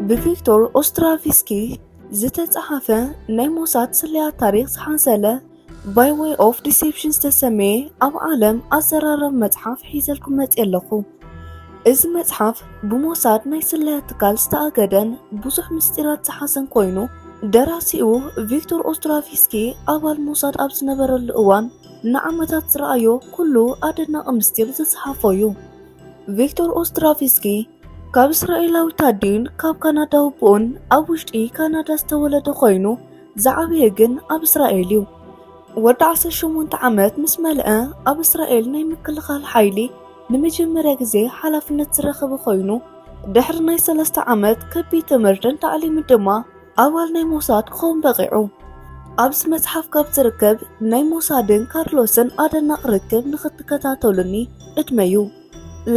بفيكتور أوسترافسكي ዝተጻሕፈ ናይ ሞሳድ ስልያት ታሪክ ዝሓንሰለ by way of deception ዝተሰመየ ኣብ ዓለም ኣዘራረብ መጽሓፍ ሒዘልኩም መጽእ ኣለኹ። እዚ መጽሓፍ ብሞሳድ ናይ ስልያት ትካል ዝተኣገደን ብዙሕ ምስጢራት ዝሓዘን ኮይኑ ደራሲኡ ቪክቶር ኦስትራቪስኪ ኣባል ሞሳድ ኣብ ዝነበረሉ እዋን ንዓመታት ዝረኣዮ ኩሉ ኣደናቂ ምስጢር ዝጸሓፈ እዩ። ቪክቶር ኦስትራቪስኪ ካብ እስራኤላዊ ታዲን ካብ ካናዳ ውብኡን ኣብ ውሽጢ ካናዳ ዝተወለደ ኮይኑ ዝዓበየ ግን ኣብ እስራኤል እዩ። ወዲ 18 ዓመት ምስ መልአ ኣብ እስራኤል ናይ ምክልኻል ሓይሊ ንመጀመርያ ግዜ ሓላፍነት ዝረኸበ ኮይኑ ድሕሪ ናይ 3 ዓመት ከቢድ ትምህርትን ታዕሊምን ድማ ኣባል ናይ ሞሳድ ክኸውን በቂዑ። ኣብዚ መጽሓፍ ካብ ዝርከብ ናይ ሞሳድን ካርሎስን ኣደናቂ ርክብ ንኽትከታተሉኒ እድመዩ።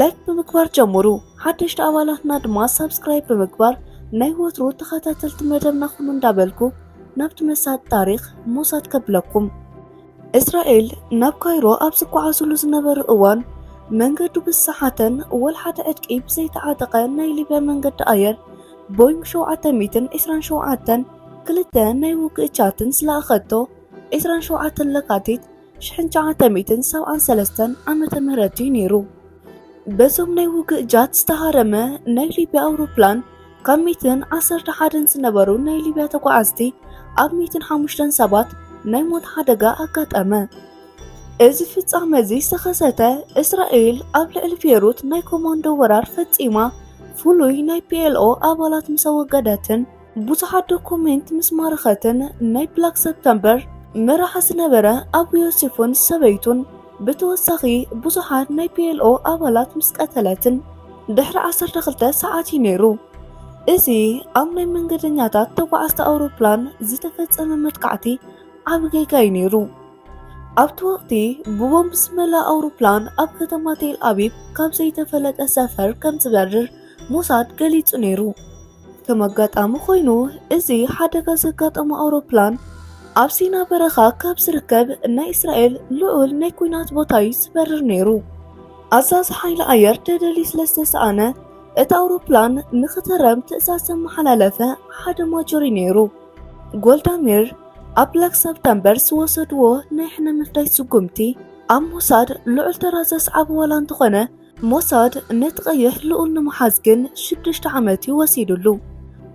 ላይክ ብምግባር ጀምሩ። ሓደሽቲ ኣባላትና ድማ ሰብስክራይብ ብምግባር ናይ ወትሩ ተኸታተልቲ መደብና ኩኑ እንዳበልኩ ናብቲ መሳድ ታሪክ ሞሳድ ከብለኩም። እስራኤል ናብ ካይሮ ኣብ ዝጓዓዝሉ ዝነበረ እዋን መንገዱ ብዝሰሓተን ወልሓደ ዕድቂ ብዘይተዓጠቐ ናይ ሊብያ መንገዲ ኣየር ቦይንግ 727 ክልተ ናይ ውግእ ጃትን ዝለኣኸቶ 27 ለካቲት 1973 ዓመተ ምህረት እዩ ነይሩ። በዞም ናይ ውግእ ጃት ዝተሃረመ ናይ ሊብያ ኣውሮፕላን ካብ 111 ዝነበሩ ናይ ሊብያ ተጓዓዝቲ ኣብ 105 ሰባት ናይ ሞት ሓደጋ ኣጋጠመ። እዚ ፍጻመ እዚ ዝተኸሰተ እስራኤል ኣብ ልዕሊ ቤይሩት ናይ ኮማንዶ ወራር ፈጺማ ፍሉይ ናይ ፒኤልኦ ኣባላት ምስ ኣወገደትን ብዙሓት ዶኩሜንት ምስ ማረኸትን ናይ ብላክ ሰፕተምበር መራሒ ዝነበረ ኣቡ ዮሴፍን ሰበይቱን ብተወሳኺ ብዙሓት ናይ ፒኤልኦ ኣባላት ምስ ቀተለትን ድሕሪ 12 ሰዓት እዩ ነይሩ። እዚ ኣብ ናይ መንገደኛታት ተጓዓዝቲ ኣውሮፕላን ዝተፈጸመ መጥቃዕቲ ዓብ ጌጋ እዩ ነይሩ። ኣብቲ ወቕቲ ብቦምብ ዝመልአ ኣውሮፕላን ኣብ ከተማ ቴል ኣቢብ ካብ ዘይተፈለጠ ሰፈር ከም ዝበርር ሞሳድ ገሊጹ ነይሩ። ከም ኣጋጣሚ ኮይኑ እዚ ሓደጋ ዘጋጠመ ኣውሮፕላን ኣብ ሲና በረኻ ካብ ዝርከብ ናይ እስራኤል ልዑል ናይ ኩናት ቦታ እዩ ዝበርር ነይሩ። ኣዛዚ ሓይሊ ኣየር ተደልዩ ስለዝተሰኣነ እቲ ኣውሮፕላን ንኽተረም ትእዛዝ ዘመሓላለፈ ሓደ ማጆር ነይሩ። ጎልዳሜር ኣብ ብላክ ሰፕተምበር ዝወሰድዎ ናይ ሕነ ምፍዳይ ስጉምቲ ኣብ ሞሳድ ልዑል ተራ ዘስዓብ ዋላ እንተኾነ ሞሳድ ነቲ ቀይሕ ልዑል ንምሓዝ ግን 6 ዓመት ይወሲድሉ።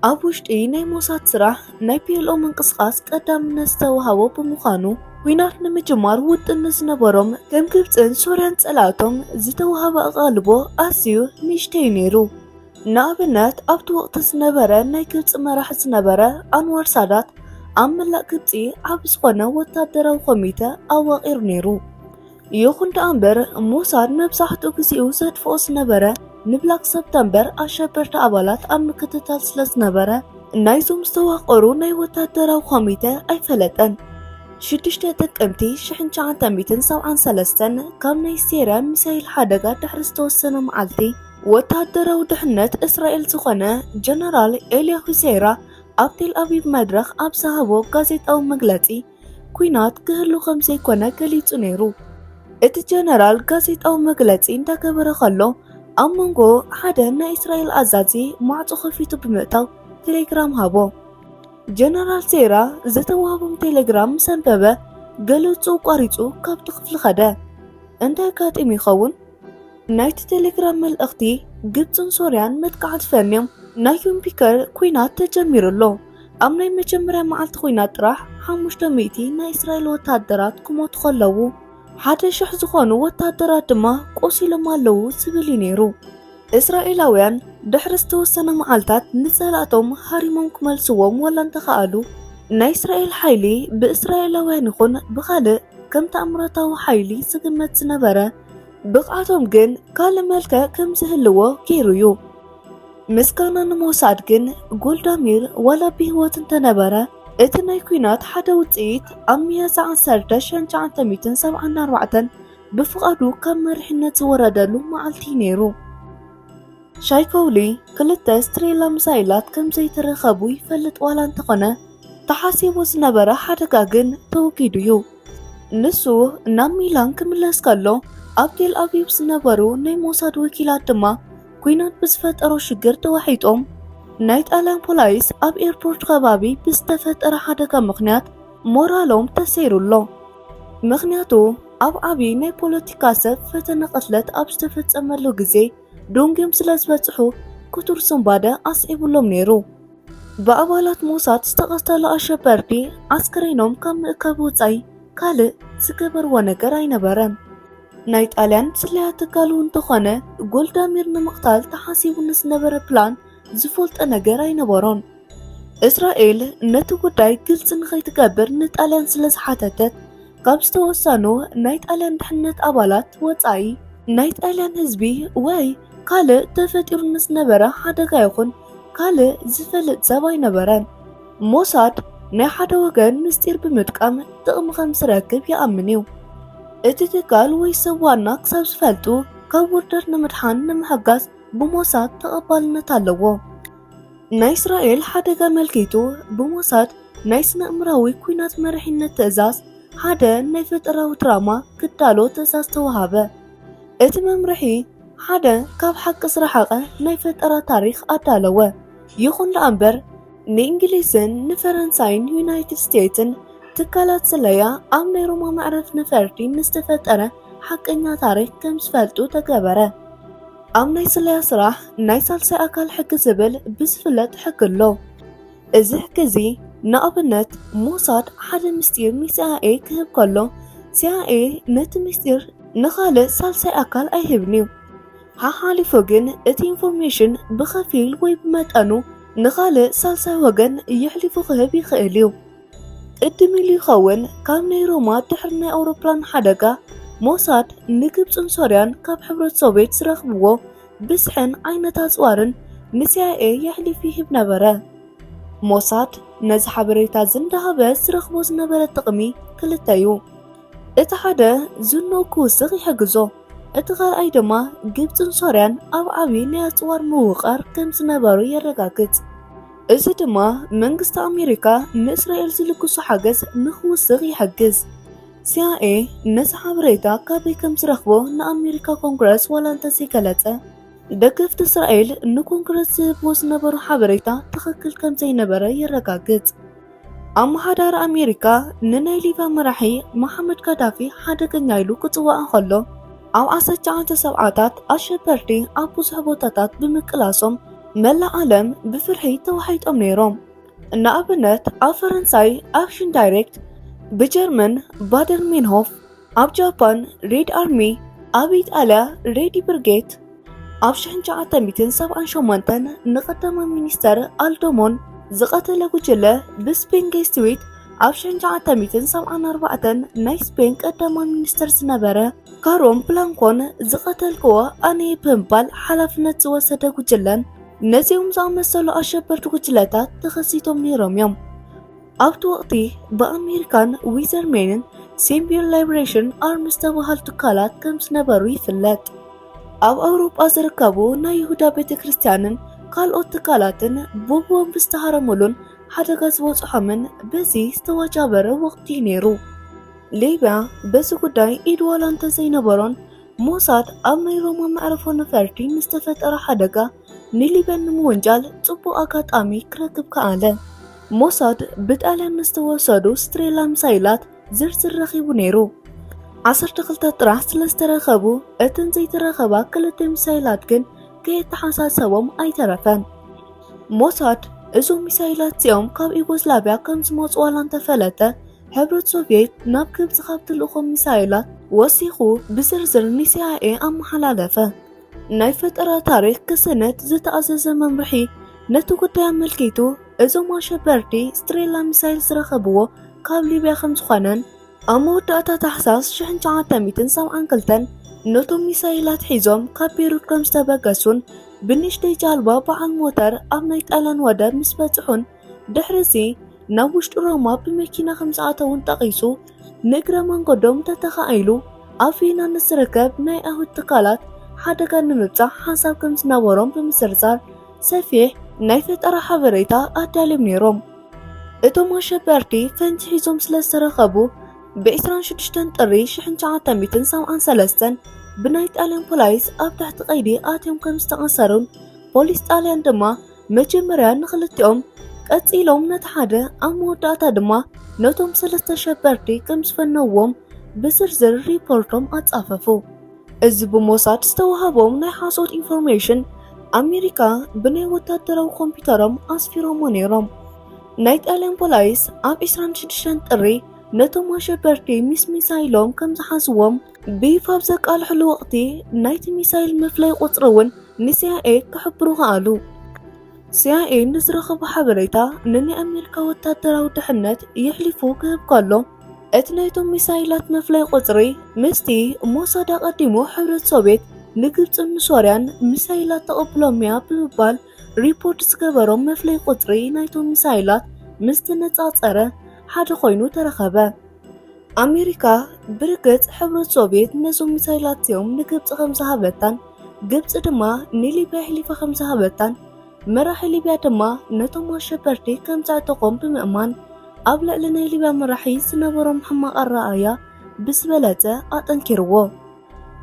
ኣብ ውሽጢ ናይ ሞሳድ ስራሕ ናይ ፒኤልኦ ምንቅስቓስ ቀዳምነት ዝተዋሃቦ ብምዃኑ ኩናት ንምጅማር ውጥን ዝነበሮም ከም ግብፅን ሶርያን ጸላእቶም ዝተዋሃበ ኣቓልቦ ኣዝዩ ንእሽተይ ነይሩ። ንኣብነት ኣብቲ ወቕቲ ዝነበረ ናይ ግብፂ መራሒ ዝነበረ ኣንዋር ሳዳት ኣብ መላእ ግብፂ ዓብ ዝኾነ ወታደራዊ ኮሚተ ኣዋቒሩ ነይሩ። ይኹን ደኣ እምበር ሞሳድ መብዛሕትኡ ግዜኡ ዘጥፍኦ ዝነበረ ንብላክ ሰፕተምበር ኣሸበርቲ ኣባላት ኣብ ምክትታል ስለዝነበረ ናይዞም ዝተዋቐሩ ናይ ወታደራዊ ኮሚተ ኣይፈለጠን። 6 ጥቅምቲ 1973 ካብ ናይ ሴርያ ሚሳይል ሓደጋ ድሕሪ ዝተወሰነ መዓልቲ ወታደራዊ ድሕነት እስራኤል ዝኾነ ጀነራል ኤልያሁ ዜራ ኣብ ቴል ኣቢብ መድረኽ ኣብ ዝሃቦ ጋዜጣዊ መግለጺ ኩናት ክህሉ ከም ዘይኮነ ገሊጹ ነይሩ። እቲ ጀነራል ጋዜጣዊ መግለጺ እንዳገበረ ከሎ ኣብ መንጎ ሓደ ናይ እስራኤል ኣዛዚ ማዕጾ ከፊቱ ብምእታው ቴሌግራም ሃቦ። ጀነራል ዜራ ዝተዋህቦም ቴሌግራም ምስ ኣንበበ ገለጹ ቋሪጹ ካብቲ ክፍሊ ኸደ። እንታይ ኣጋጢሙ ይኸውን? ናይቲ ቴሌግራም መልእኽቲ ግብፅን ሶርያን መጥቃዕቲ ፈርኒዮም ናይ ዮም ፒከር ኩናት ተጀሚሩሎ። ኣብ ናይ መጀመርያ መዓልቲ ኩናት ጥራሕ 500 ናይ እስራኤል ወታደራት ክሞቱ ከለዉ 1,000 ዝኾኑ ወታደራት ድማ ቆሲሎም ኣለዉ ዝብል ነይሩ። እስራኤላውያን ድሕሪ ዝተወሰነ መዓልታት ንጸላእቶም ሃሪሞም ክመልስዎም ወላ እንተኸኣሉ ናይ እስራኤል ሓይሊ ብእስራኤላውያን ይኹን ብኻልእ ከም ተኣምራታዊ ሓይሊ ዝግመት ዝነበረ ብቕዓቶም ግን ካልእ መልክዕ ከም ዝህልዎ ገይሩ እዩ። ምስጋና ንሞሳድ ግን ጎልዳሜር ዋላ ብህይወት እንተነበረ እቲ ናይ ኩናት ሓደ ውፅኢት ኣብ ሚያዝያ 10 1974 ብፍቓዱ ካብ መሪሕነት ዝወረደሉ መዓልቲ ነይሩ። ሻይኮውሊ 2 ስትሬላ ሚሳይላት ከም ዘይተረኸቡ ይፈልጥ ዋላ እንተኾነ ተሓሲቡ ዝነበረ ሓደጋ ግን ተወጊዱ እዩ። ንሱ ናብ ሚላን ክምለስ ከሎ ኣብ ቴል ኣቢብ ዝነበሩ ናይ ሞሳድ ወኪላት ድማ ኩናት ብዝፈጠሮ ሽግር ተዋሒጦም ናይ ጣልያን ፖላይስ ኣብ ኤርፖርት ከባቢ ብዝተፈጠረ ሓደጋ ምክንያት ሞራሎም ተሰይሩሎ። ምክንያቱ ኣብ ዓብይ ናይ ፖለቲካ ሰብ ፈተነ ቅትለት ኣብ ዝተፈጸመሉ ግዜ ዶንጎም ስለ ዝበጽሑ ኩቱር ስምባደ ኣስዒብሎም ነይሩ። በአባላት ሞሳድ ዝተቀተሉ አሸበርቲ አስክሬኖም ካብ ምእካብ ወጻኢ ካልእ ዝገበርዎ ነገር ኣይነበረን። ናይ ጣልያን ስለያ ትካሉ እንተኾነ ጎልዳሜር ንምቕታል ተሓሲቡ ንዝነበረ ፕላን ዝፈልጦ ነገር ኣይነበሮን። እስራኤል ነቲ ጉዳይ ግልጽ ንኸይትገብር ንጣልያን ስለ ዝሓተተት ካብ ዝተወሰኑ ናይ ጣልያን ድሕነት ኣባላት ወጻኢ ናይ ጣልያን ህዝቢ ወይ ካልእ ተፈጢሩ ንዝነበረ ሓደጋ ይኹን ካልእ ዝፈልጥ ሰብ ኣይነበረን። ሞሳድ ናይ ሓደ ወገን ምስጢር ብምጥቃም ጥቕሚ ከም ዝረክብ ይኣምን እዩ። እቲ ትካል ወይ ሰብ ዋና ክሳብ ዝፈልጡ ካብ ውርደት ንምድሓን ንምሕጋዝ ብሞሳድ ተቐባልነት ኣለዎ። ናይ እስራኤል ሓደጋ መልኪቱ ብሞሳድ ናይ ስነ እምራዊ ኩናት መሪሕነት ትእዛዝ ሓደ ናይ ፈጠራዊ ድራማ ክዳሎ ትእዛዝ ተዋሃበ። እቲ መምርሒ ሓደ ካብ ሓቂ ዝረሓቐ ናይ ፈጠራ ታሪክ ኣዳለወ። ይኹን እምበር ንእንግሊዝን ንፈረንሳይን ዩናይትድ ስቴትስን ትካላት ስለያ ኣብ ናይ ሮማ መዕረፍ ነፈርቲ ንዝተፈጠረ ሓቀኛ ታሪክ ከም ዝፈልጡ ተገበረ። ኣብ ናይ ስለያ ስራሕ ናይ ሳልሳይ ኣካል ሕጊ ዝብል ብዝፍለጥ ሕጊ ኣሎ። እዚ ሕጊ እዚ ንኣብነት ሞሳድ ሓደ ምስጢር ንሲአይኤ ክህብ ከሎ ሲአይኤ ነቲ ምስጢር ንኻልእ ሳልሳይ ኣካል ኣይህብን እዩ። ሓሓሊፉ ግን እቲ ኢንፎርሜሽን ብኸፊል ወይ ብመጠኑ ንኻልእ ሳልሳይ ወገን ይሕሊፉ ክህብ ይኽእል እዩ። ቅድም ኢሉ ይኸውን ካብ ናይ ሮማ ድሕሪ ናይ ኣውሮፕላን ሓደጋ ሞሳድ ንግብፅን ሶርያን ካብ ሕብረት ሶቪየት ዝረኽብዎ ብዝሕን ዓይነት ኣፅዋርን ንሲአይኤ የሕሊፍ ይህብ ነበረ። ሞሳድ ነዚ ሓበሬታ ዝንዳሃበ ዝረኽቦ ዝነበረ ጥቕሚ ክልተ እዩ። እቲ ሓደ ዝንኡ ክውስኽ ይሕግዞ፣ እቲ ካልኣይ ድማ ግብፅን ሶርያን ኣብ ዓብዪ ናይ ኣፅዋር ምውቃር ከም ዝነበሩ የረጋግጽ። እዚ ድማ መንግስቲ ኣሜሪካ ንእስራኤል ዝልግሱ ሓገዝ ንኽውስኽ ይሕግዝ። ሲአይኤ ነዚ ሓበሬታ ካበይ ከም ዝረኽቦ ንኣሜሪካ ኮንግረስ ዋላ እንተዘይገለጸ ደገፍቲ እስራኤል ንኮንግረስ ዝህብዎ ዝነበሩ ሓበሬታ ትኽክል ከም ዘይነበረ የረጋግጽ። ኣመሓዳሪ ኣሜሪካ ንናይ ሊብያ መራሒ መሓመድ ጋዳፊ ሓደገኛ ኢሉ ክጽዋዕ ከሎ ኣብ 1970ታት ኣሸበርቲ ኣብ ብዙሕ ቦታታት ብምቅላሶም መላእ ዓለም ብፍርሒ ተዋሒጦም ነይሮም። ንኣብነት ኣብ ፈረንሳይ ኣክሽን ዳይሬክት፣ ብጀርመን ባደር ሚንሆፍ፣ ኣብ ጃፓን ሬድ ኣርሚ፣ ኣብ ኢጣልያ ሬዲ ብርጌት። ኣብ 1978 ንቀዳማይ ሚኒስተር ኣልዶሞን ዝቐተለ ጉጅለ ብስፔን ጌስትዊት፣ ኣብ 1974 ናይ ስፔን ቀዳማይ ሚኒስተር ዝነበረ ካሮን ፕላንኮን ዝቐተልክዎ ኣነይ ብምባል ሓላፍነት ዝወሰደ ጉጅለን ነዚኦም ዝኣመሰሉ ኣሸበርቲ ጉጅለታት ተኸሲቶም ነይሮም እዮም። ኣብቲ ወቕቲ ብኣሜሪካን ዊዘርሜንን ሲምቢር ላይብሬሽን ኣርሚ ዝተባሃሉ ትካላት ከም ዝነበሩ ይፍለጥ። ኣብ ኣውሮጳ ዝርከቡ ናይ ይሁዳ ቤተ ክርስቲያንን ካልኦት ትካላትን ብቦምብ ዝተሃረሙሉን ሓደጋ ዝበፅሖምን በዚ ዝተዋጃበረ ወቕቲ ነይሩ። ሊብያ በዚ ጉዳይ ኢድ ዋላ እንተዘይነበሮን ሞሳድ ኣብ ናይ ሮማ መዕረፎ ነፈርቲ ንዝተፈጠረ ሓደጋ ንሊብያ ንምውንጃል ጽቡቕ ኣጋጣሚ ክረክብ ከኣለ። ሞሳድ ብጣልያን ንዝተወሰዱ ስትሬላ ሚሳይላት ዝርዝር ረኺቡ ነይሩ። 12 ጥራሕ ስለ ዝተረኸቡ እተን ዘይተረኸባ 2 ሚሳይላት ግን ከየተሓሳሰቦም ኣይተረፈን። ሞሳድ እዞም ሚሳይላት እዚኦም ካብ ዩጎስላቪያ ከም ዝመፁ ዋላ እንተፈለጠ ሕብረት ሶቪየት ናብ ግብፂ ካብ ትልእኾም ሚሳይላት ወሲኹ ብዝርዝር ንሲአይኤ ኣመሓላለፈ። ናይ ፈጠራ ታሪክ ክስነት ዝተኣዘዘ መምርሒ ነቲ ጉዳይ ኣመልኪቱ እዞም ኣሸበርቲ ስትሬላ ሚሳይል ዝረኸብዎ ካብ ሊብያ ከም ዝኾነን ኣብ መወዳእታ ታሕሳስ 1972 ነቶም ሚሳይላት ሒዞም ካብ ቤይሩት ከም ዝተበገሱን ብንእሽተይ ጃልባ በዓል ሞተር ኣብ ናይ ጣልያን ወደብ ምስ በጽሑን ድሕሪዚ ናብ ውሽጢ ሮማ ብመኪና ከም ዝኣተውን ጠቒሱ ንእግረ መንገዶም ተተኻኢሉ ኣብ ቪየና ንዝርከብ ናይ ኣይሁድ ትካላት ሓደጋ ንምብጻሕ ሓሳብ ከም ዝነበሮም ብምስርዛር ሰፊሕ ናይ ፈጠራ ሓበሬታ ኣዳልዮም ነይሮም። እቶም ኣሸበርቲ ፈንጂ ሒዞም ስለ ዝተረኸቡ ብ26 ጥሪ 1973 ብናይ ጣልያን ፖላይስ ኣብ ታሕቲ ቀይዲ ኣትዮም ከም ዝተቐሰሩን ፖሊስ ጣልያን ድማ መጀመርያ ንኽልቲኦም ቀፂሎም ነቲ ሓደ ኣብ መወዳእታ ድማ ነቶም 3 ሸበርቲ ከም ዝፈነውዎም ብዝርዝር ሪፖርቶም ኣጻፈፉ። እዚ ብሞሳድ ዝተዋሃቦም ናይ ሓሶት ኢንፎርሜሽን ኣሜሪካ ብናይ ወታደራዊ ኮምፒውተሮም ኣስፊሮሞ ነይሮም። ናይ ጣልያን ፖሊስ ኣብ 26 ጥሪ ነቶም ኣሸበርቲ ምስ ሚሳይሎም ከም ዝሓዝዎም ብይፋ ዘቃልሕሉ ወቅቲ ናይቲ ሚሳይል መፍለይ ቁፅሪ እውን ንሲአይኤ ክሕብሩ ከኣሉ። ሲአይኤ ንዝረኸቡ ሓበሬታ ንናይ ኣሜሪካ ወታደራዊ ድሕነት የሕሊፉ ክህብ ከሎ እቲ ናይቶም ሚሳይላት መፍለይ ቁፅሪ ምስቲ ሞሳድ ኣቐዲሙ ሕብረት ሶቪየት ንግብፅን ንሶርያን ሚሳይላት ተቐብሎም እያ ብምባል ሪፖርት ዝገበሮም መፍለይ ቁፅሪ ናይቶም ሚሳይላት ምስ ተነጻጸረ ሓደ ኮይኑ ተረኸበ። ኣሜሪካ ብርግጽ ሕብረት ሶቪየት ነዞም ሚሳይላት እዚኦም ንግብፂ ከም ዝሃበታን ግብፂ ድማ ንሊብያ ሕሊፋ ከም ዝሃበታን መራሒ ሊብያ ድማ ነቶም ኣሸበርቲ ከም ዘዕጠቖም ብምእማን ኣብ ልዕሊ ናይ ሊብያ መራሒ ዝነበሮም ሕማቕ ኣረኣእያ ብዝበለፀ ኣጠንኪርዎ።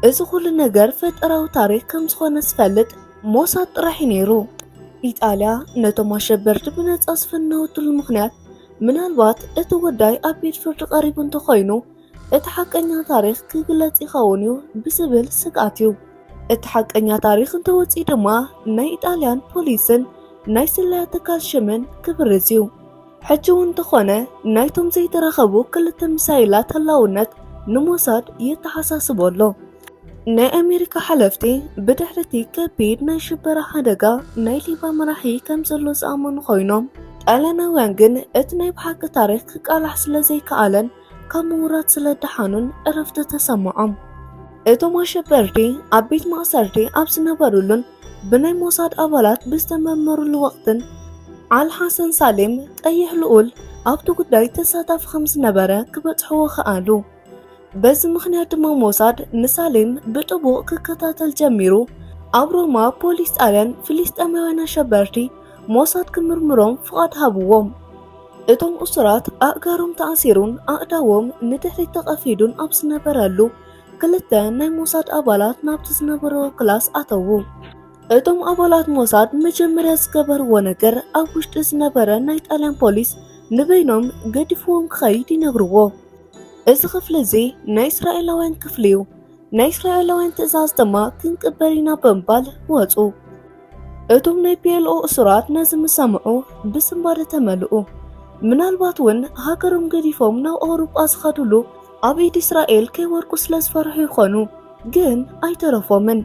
እዚ ኩሉ ነገር ፈጠራዊ ታሪክ ከም ዝኾነ ዝፈልጥ ሞሳድ ጥራሕ ነይሩ። ኢጣልያ ነቶም ኣሸበርቲ ብነጻ ዝፈነወትሉ ምክንያት ምናልባት እቲ ጉዳይ ኣብ ቤት ፍርዲ ቀሪቡ እንተኮይኑ እቲ ሓቀኛ ታሪክ ክግለጽ ይኸውን እዩ ብዝብል ስግኣት እዩ። እቲ ሓቀኛ ታሪክ እንተወፂእ ድማ ናይ ኢጣልያን ፖሊስን ናይ ስለላ ትካል ሽምን ክብርዝ እዩ። ሕጂ እውን እንተኾነ ናይቶም ዘይተረኸቡ ክልተ ሚሳይላት ህላውነት ንሞሳድ የተሓሳስቦ ኣሎ። ናይ ኣሜሪካ ሓለፍቲ ብድሕርቲ ከቢድ ናይ ሽበራ ሓደጋ ናይ ሊብያ መራሒ ከም ዘሎ ዝኣመኑ ኮይኖም ጣልያናውያን ግን እቲ ናይ ብሓቂ ታሪክ ክቃላሕ ስለ ዘይከኣለን ካብ ምውራድ ስለ ደሓኑን ዕረፍቲ ተሰምዖም። እቶም ኣሸበርቲ ኣብ ቤት ማእሰርቲ ኣብ ዝነበሩሉን ብናይ ሞሳድ ኣባላት ብዝተመርመሩሉ ወቅትን አልሐሰን ሳሌም ቀይሕ ልዑል ኣብቲ ጉዳይ ተሳታፊ ከም ዝነበረ ክበጽሕዎ ከኣሉ። በዚ ምክንያት ድማ ሞሳድ ንሳሌም ብጥቡቅ ክከታተል ጀሚሩ። ኣብ ሮማ ፖሊስ ጣልያን ፍልስጤማውያን ኣሸበርቲ ሞሳድ ክምርምሮም ፍቃድ ሃብዎም። እቶም እሱራት ኣእጋሮም ተኣሲሩን ኣእዳዎም ንድሕሪት ተቐፊዱን ኣብ ዝነበረሉ ክልተ ናይ ሞሳድ ኣባላት ናብቲ ዝነበረዎ ክላስ ኣተዉ። እቶም ኣባላት ሞሳድ መጀመርያ ዝገበርዎ ነገር ኣብ ውሽጢ ዝነበረ ናይ ጣልያን ፖሊስ ንበይኖም ገዲፍዎም ክኸይድ ይነግርዎ። እዚ ክፍሊ እዚ ናይ እስራኤላውያን ክፍሊ እዩ። ናይ እስራኤላውያን ትእዛዝ ድማ ክንቅበል ኢና ብምባል ወፁ። እቶም ናይ ፒኤልኦ እሱራት ነዚ ምሰምዑ ብስምባደ ተመልኡ። ምናልባት እውን ሃገሮም ገዲፎም ናብ ኣውሮጳ ዝኸድሉ ኣብ ኢድ እስራኤል ከይወርቁ ስለ ዝፈርሑ ይኾኑ፣ ግን ኣይተረፎምን።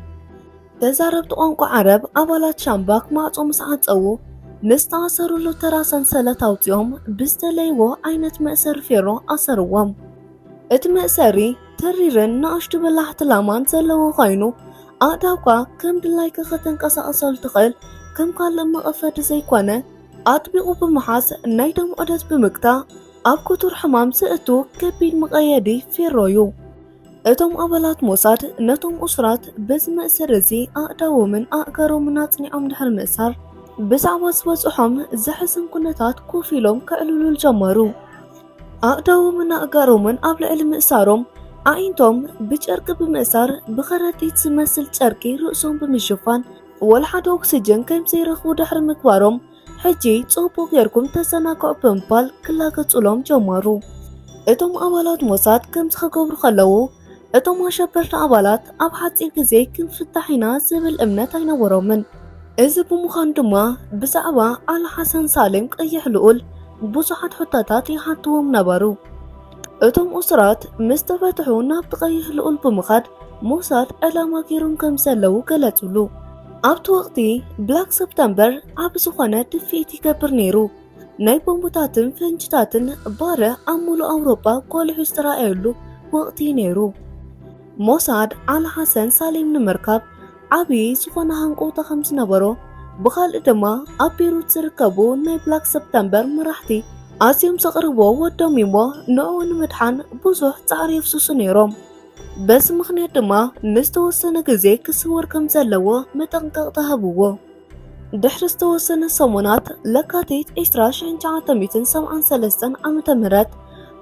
ተዛረብቲ ቋንቋ ዓረብ ኣባላት ሻምባክ ማዕጾ ምስ ዓፀዉ ንዝተኣሰሩሉ ተራ ሰንሰለት ኣውፂኦም ብዝተለይዎ ዓይነት መእሰሪ ፌሮ ኣሰርዎም። እቲ መእሰሪ ተሪርን ንኣሽቱ በላሕቲ ላማን ዘለዎ ኮይኑ ኣእዳውካ ከም ድላይካ ከተንቀሳቐሰሉ ትኽእል ከም ካልእ መቐፈዲ ዘይኮነ ኣጥቢቑ ብምሓዝ ናይ ደም ዑደት ብምግታእ ኣብ ኩቱር ሕማም ዝእቱ ከቢድ መቐየዲ ፌሮ እዩ። እቶም ኣባላት ሞሳድ ነቶም እሱራት በዚ መእሰሪ እዚ ኣእዳዎምን ኣእጋሮምን ኣጽኒዖም ድሕሪ ምእሳር ብዛዕባ ዝበፅሖም ዘሕዝን ኩነታት ኮፍ ኢሎም ክዕልሉል ጀመሩ። ኣእዳዎምን ኣእጋሮምን ኣብ ልዕሊ ምእሳሮም ኣዒንቶም ብጨርቂ ብምእሳር ብኸረጢት ዝመስል ጨርቂ ርእሶም ብምሽፋን ወልሓደ ኦክሲጅን ከም ዘይረኽቡ ድሕሪ ምግባሮም ሕጂ ጽቡቕ ጌርኩም ተዘናግዑ ብምባል ክላገጹሎም ጀመሩ። እቶም ኣባላት ሞሳድ ከምዚ ክገብሩ ከለዉ እቶም ኣሸበርቲ ኣባላት ኣብ ሓፂር ግዜ ክንፍታሕ ኢና ዝብል እምነት ኣይነበሮምን። እዚ ብምዃኑ ድማ ብዛዕባ አልሐሰን ሳሌም ቀይሕ ልዑል ብዙሓት ሕቶታት ይሓትዎም ነበሩ። እቶም እሱራት ምስ ተፈትሑ ናብቲ ቀይሕ ልዑል ብምኻድ ሞሳድ ዕላማ ገይሮም ከም ዘለዉ ገለጹሉ። ኣብቲ ወቅቲ ብላክ ሰፕተምበር ኣብ ዝኾነ ድፍኢት ይገብር ነይሩ። ናይ ቦምብታትን ፈንጅታትን ባረ ኣብ ሙሉእ ኣውሮጳ ጎሊሑ ዝተረኣየሉ ወቅቲ ነይሩ። ሞሳድ አልሐሰን ሳሌም ንምርካብ ዓብዪ ዝኾነ ሃንቆውታ ከም ዝነበሮ ብኻልእ ድማ ኣብ ቤይሩት ዝርከቡ ናይ ብላክ ሰፕተምበር መራሕቲ ኣዝዮም ዘቕርቦ ወዶም እሞ ንዕኡ ንምድሓን ብዙሕ ፃዕሪ የፍስሱ ነይሮም። በዚ ምክንያት ድማ ንዝተወሰነ ግዜ ክስወር ከም ዘለዎ መጠንቀቕ ተሃብዎ። ድሕሪ ዝተወሰነ ሰሙናት ለካቲት 1973 ዓ.ም